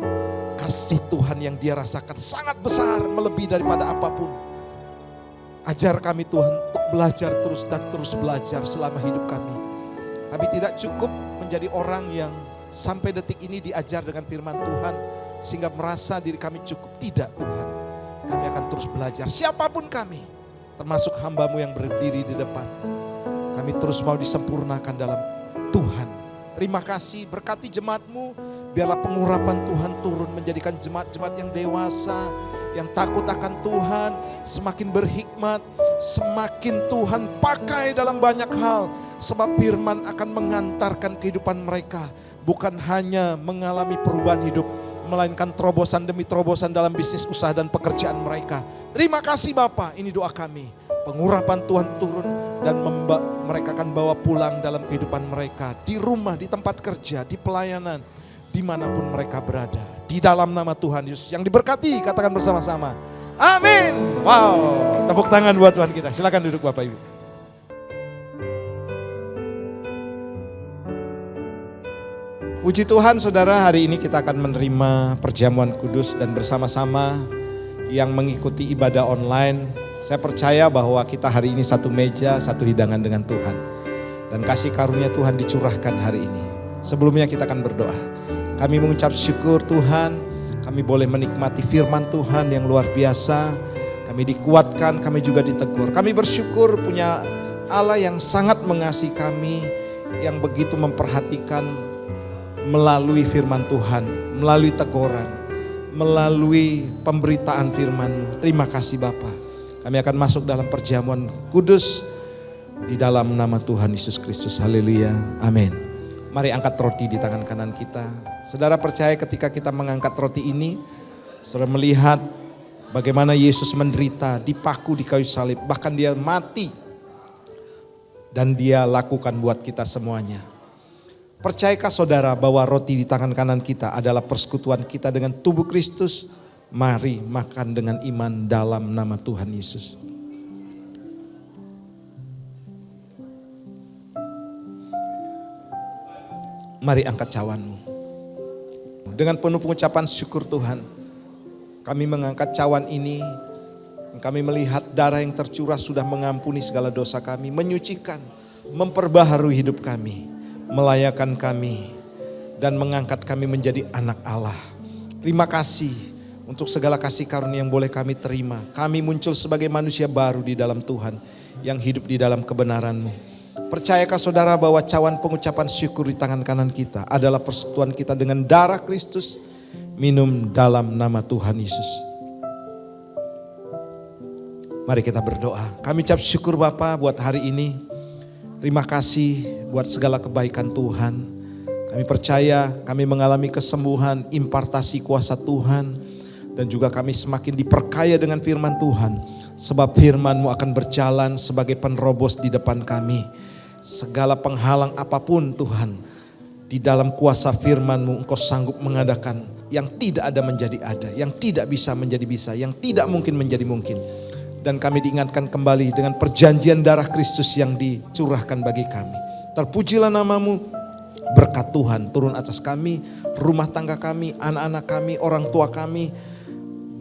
kasih Tuhan yang dia rasakan sangat besar, melebihi daripada apapun. Ajar kami Tuhan untuk belajar terus dan terus belajar selama hidup kami. Kami tidak cukup menjadi orang yang sampai detik ini diajar dengan firman Tuhan sehingga merasa diri kami cukup. Tidak Tuhan, kami akan terus belajar. Siapapun kami, termasuk hamba-Mu yang berdiri di depan. Kami terus mau disempurnakan dalam Tuhan. Terima kasih, berkati jemaat-Mu. Biarlah pengurapan Tuhan turun menjadikan jemaat-jemaat yang dewasa, yang takut akan Tuhan, semakin berhikmat, semakin Tuhan pakai dalam banyak hal. Sebab firman akan mengantarkan kehidupan mereka. Bukan hanya mengalami perubahan hidup, melainkan terobosan demi terobosan dalam bisnis usaha dan pekerjaan mereka. Terima kasih Bapa, ini doa kami. Pengurapan Tuhan turun dan mereka akan bawa pulang dalam kehidupan mereka. Di rumah, di tempat kerja, di pelayanan, dimanapun mereka berada. Di dalam nama Tuhan Yesus yang diberkati, katakan bersama-sama. Amin. Wow, tepuk tangan buat Tuhan kita. Silakan duduk Bapak Ibu. Puji Tuhan saudara, hari ini kita akan menerima perjamuan kudus dan bersama-sama yang mengikuti ibadah online. Saya percaya bahwa kita hari ini satu meja, satu hidangan dengan Tuhan. Dan kasih karunia Tuhan dicurahkan hari ini. Sebelumnya kita akan berdoa. Kami mengucap syukur Tuhan, kami boleh menikmati firman Tuhan yang luar biasa. Kami dikuatkan, kami juga ditegur. Kami bersyukur punya Allah yang sangat mengasihi kami, yang begitu memperhatikan melalui firman Tuhan, melalui teguran, melalui pemberitaan firman-Mu. Terima kasih Bapa. Kami akan masuk dalam perjamuan kudus di dalam nama Tuhan Yesus Kristus. Haleluya. Amin. Mari angkat roti di tangan kanan kita. Saudara percaya ketika kita mengangkat roti ini, saudara melihat bagaimana Yesus menderita, dipaku di kayu salib, bahkan dia mati. Dan dia lakukan buat kita semuanya. Percayakah saudara bahwa roti di tangan kanan kita adalah persekutuan kita dengan tubuh Kristus? Mari makan dengan iman dalam nama Tuhan Yesus. Mari angkat cawanmu. Dengan penuh pengucapan syukur Tuhan, kami mengangkat cawan ini. Kami melihat darah yang tercurah sudah mengampuni segala dosa kami, menyucikan, memperbaharui hidup kami, melayakan kami, dan mengangkat kami menjadi anak Allah. Terima kasih untuk segala kasih karunia yang boleh kami terima. Kami muncul sebagai manusia baru di dalam Tuhan, yang hidup di dalam kebenaran-Mu. Percayakah saudara bahwa cawan pengucapan syukur di tangan kanan kita adalah persekutuan kita dengan darah Kristus? Minum dalam nama Tuhan Yesus. Mari kita berdoa. Kami ucap syukur Bapa buat hari ini. Terima kasih buat segala kebaikan Tuhan. Kami percaya kami mengalami kesembuhan, impartasi kuasa Tuhan. Dan juga kami semakin diperkaya dengan firman Tuhan. Sebab firman-Mu akan berjalan sebagai penerobos di depan kami. Segala penghalang apapun Tuhan, di dalam kuasa firman-Mu Engkau sanggup mengadakan yang tidak ada menjadi ada, yang tidak bisa menjadi bisa, yang tidak mungkin menjadi mungkin. Dan kami diingatkan kembali dengan perjanjian darah Kristus yang dicurahkan bagi kami. Terpujilah nama-Mu, berkat Tuhan turun atas kami, rumah tangga kami, anak-anak kami, orang tua kami,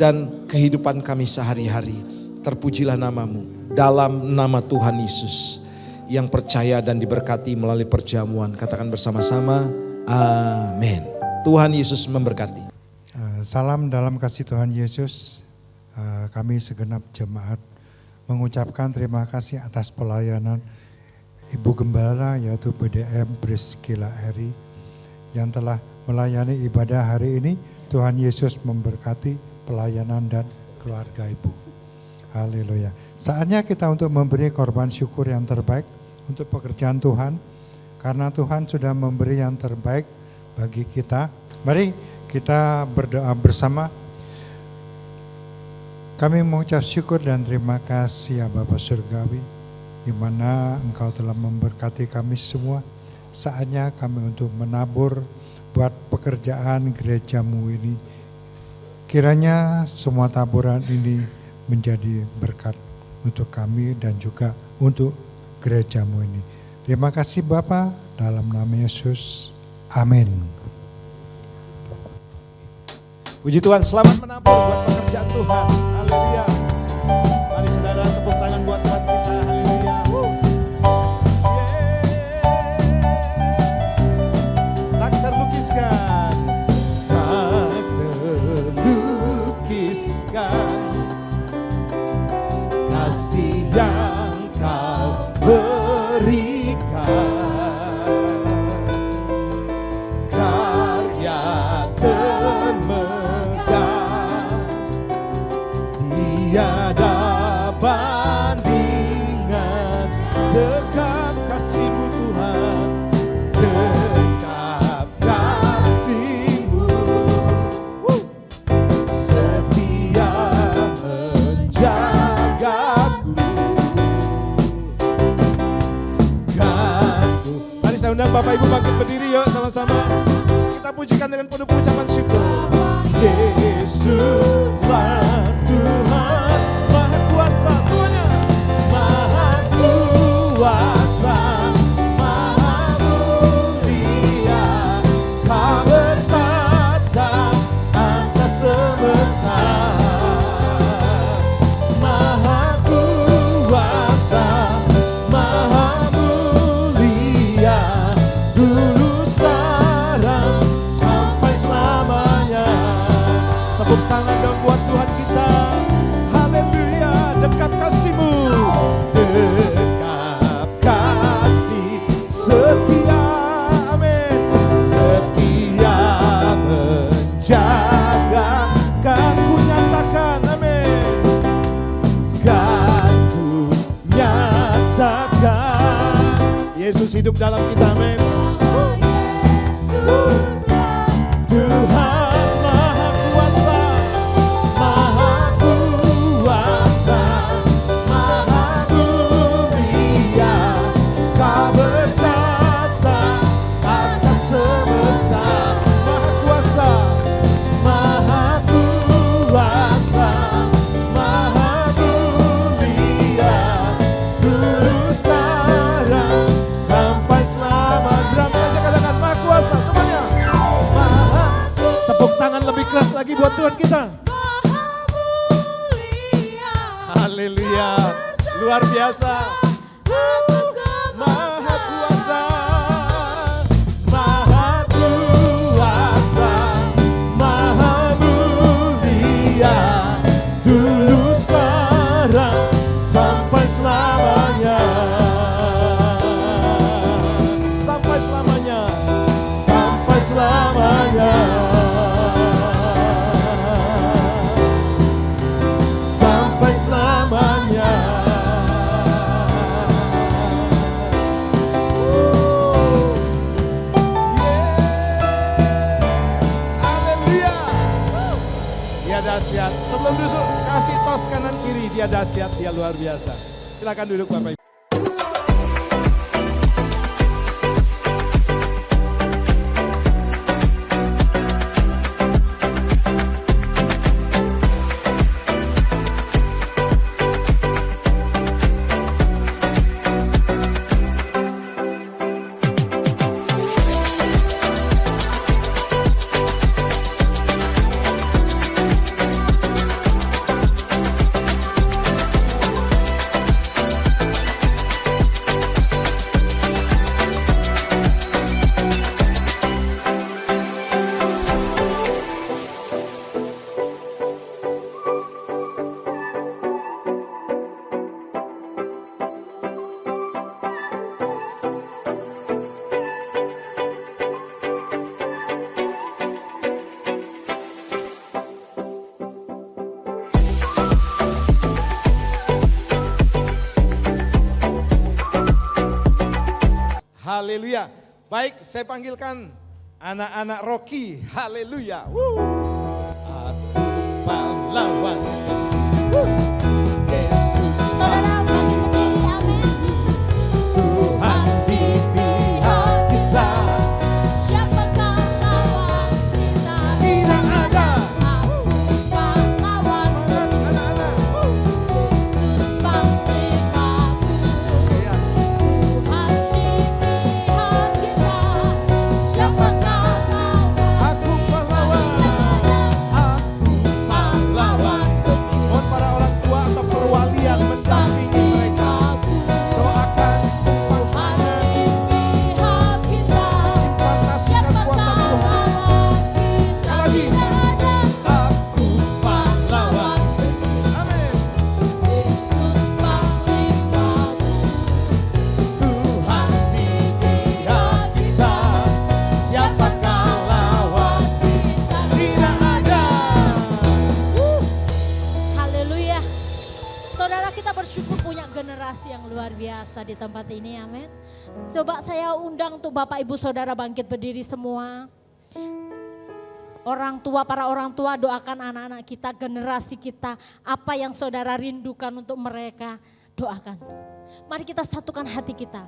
dan kehidupan kami sehari-hari. Terpujilah nama-Mu dalam nama Tuhan Yesus yang percaya dan diberkati melalui perjamuan. Katakan bersama-sama, amin. Tuhan Yesus memberkati. Salam dalam kasih Tuhan Yesus. Kami segenap jemaat mengucapkan terima kasih atas pelayanan Ibu Gembala yaitu BDM Priscilla Eri yang telah melayani ibadah hari ini. Tuhan Yesus memberkati pelayanan dan keluarga Ibu. Haleluya. Saatnya kita untuk memberi korban syukur yang terbaik untuk pekerjaan Tuhan. Karena Tuhan sudah memberi yang terbaik bagi kita. Mari kita berdoa bersama. Kami mengucap syukur dan terima kasih ya Bapa Surgawi, di mana Engkau telah memberkati kami semua. Saatnya kami untuk menabur buat pekerjaan gereja-Mu ini. Kiranya semua taburan ini menjadi berkat untuk kami dan juga untuk gerejamu ini. Terima kasih Bapa, dalam nama Yesus. Amin. Puji Tuhan, selamat menabur buat pekerjaan Tuhan. Haleluya. Mari saudara tepuk tangan buat Tuhan kita. Haleluya. Tak terlukiskan. Tak terlukiskan. Kasih yang kau berikan. Karya termegah. Tiada bandingan. Dekat kasih-Mu Tuhan. Dekat kasih-Mu. Setia menjagaku. Ganku. Mari saya undang Bapak Ibu bangkit berdiri yuk sama-sama. Kita pujikan dengan penuh ucapan syukur. Yesuslah Tuhan Maha Kuasa. Semuanya. Maha Kuasa, Maha Mulia. Kau bertata atas semesta. Maha Kuasa, Maha Mulia. Dulu sekarang sampai selamanya. Tepuk tangan dong buat Tuhan kita. Haleluya, dekat kasih-Mu. Dekat kasih setia, amin. Setia menjaga, kan ku nyatakan, amin. Kan ku nyatakan. Yesus hidup dalam kita, amin. Tuhan Maha Kuasa, Maha Kuasa, Maha Mulia. Kau bertata atas semesta. Maha Kuasa, Maha Kuasa, Maha Mulia. Dulu sekarang sampai selama. Drum saja katakan Maha Kuasa semuanya. Maha. Tepuk tangan lebih keras lagi buat Tuhan kita. Haleluya. Luar biasa. Maha Kuasa, Maha Kuasa, Maha Mulia. Dulu sekarang sampai selamanya. Sampai selamanya. Sampai selamanya. Sampai selamanya. Haleluya. Dia dahsyat. Sebelum duduk kasih tos kanan kiri, dia dahsyat, dia luar biasa. Silakan duduk Bapak Ibu. Haleluya. Baik, saya panggilkan anak-anak Rocky. Haleluya. Aku pahlawan. Yesus Saudara bangkit berdiri, amin. Tuhan di pihak kita. Siapakah lawan kita? Tidak ada. Aku pahlawan. Semangat anak-anak. Yesus pahlawan. generasi yang luar biasa di tempat ini, amin. Coba saya undang untuk Bapak Ibu Saudara bangkit berdiri semua. Orang tua, para orang tua doakan anak-anak kita, generasi kita, apa yang saudara rindukan untuk mereka, doakan. Mari kita satukan hati kita.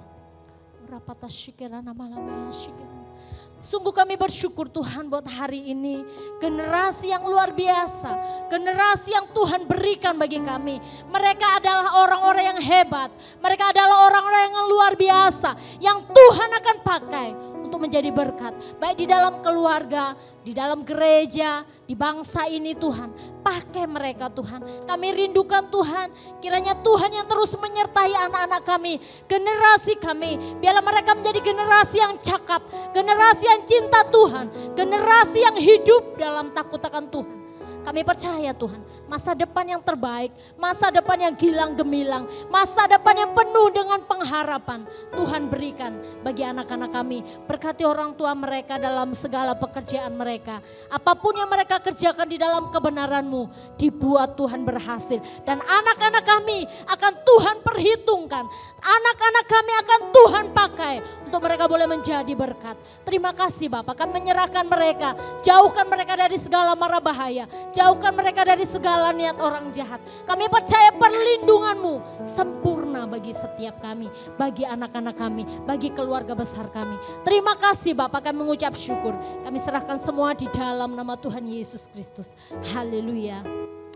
Sungguh kami bersyukur Tuhan buat hari ini, generasi yang luar biasa, generasi yang Tuhan berikan bagi kami. Mereka adalah orang-orang yang hebat, mereka adalah orang-orang yang luar biasa, yang Tuhan akan pakai untuk menjadi berkat, baik di dalam keluarga, di dalam gereja, di bangsa ini Tuhan. Pakai mereka Tuhan. Kami rindukan Tuhan, kiranya Tuhan yang terus menyertai anak-anak kami, generasi kami. Biarlah mereka menjadi generasi yang cakap, generasi yang cinta Tuhan, generasi yang hidup dalam takut akan Tuhan. Kami percaya Tuhan, masa depan yang terbaik, masa depan yang gilang gemilang, masa depan yang penuh dengan pengharapan Tuhan berikan bagi anak-anak kami. Berkati orang tua mereka dalam segala pekerjaan mereka. Apapun yang mereka kerjakan di dalam kebenaran-Mu, dibuat Tuhan berhasil. Dan anak-anak kami akan Tuhan perhitungkan. Anak-anak kami akan Tuhan pakai untuk mereka boleh menjadi berkat. Terima kasih Bapak, kami menyerahkan mereka, jauhkan mereka dari segala mara bahaya. Jauhkan mereka dari segala niat orang jahat. Kami percaya perlindungan-Mu sempurna bagi setiap kami, bagi anak-anak kami, bagi keluarga besar kami. Terima kasih Bapak, kami mengucap syukur. Kami serahkan semua di dalam nama Tuhan Yesus Kristus. Haleluya.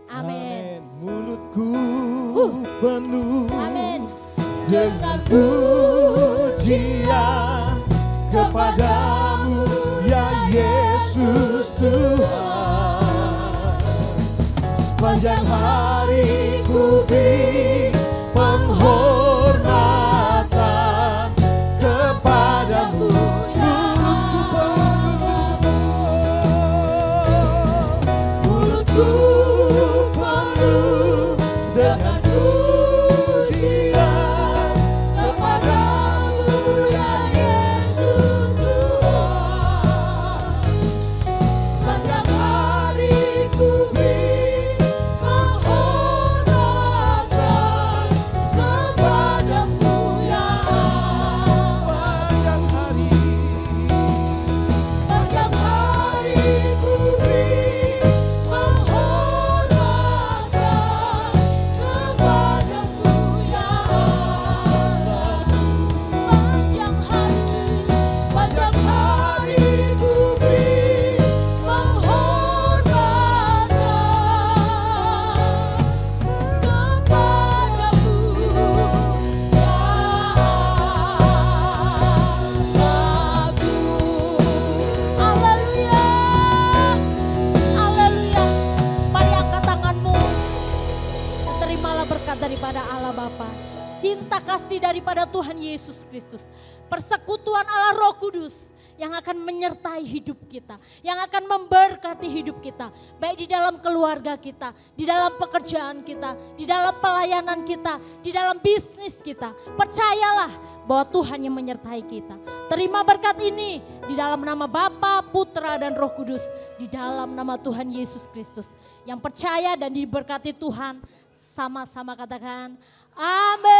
Amin. Mulutku penuh Amin. dengan pujian kepadamu ya Yesus Tuhan. Sepanjang hari ku beri penghormatan kepadamu. Mulutku penuh dengan pujian kepadamu ya Yesus Tuhan. Sepanjang hari ku beri daripada Allah Bapa, cinta kasih daripada Tuhan Yesus Kristus, persekutuan Allah Roh Kudus yang akan menyertai hidup kita, yang akan memberkati hidup kita, baik di dalam keluarga kita, di dalam pekerjaan kita, di dalam pelayanan kita, di dalam bisnis kita. Percayalah bahwa Tuhan yang menyertai kita. Terima berkat ini di dalam nama Bapa, Putra dan Roh Kudus, di dalam nama Tuhan Yesus Kristus. Yang percaya dan diberkati Tuhan, sama-sama katakan amin.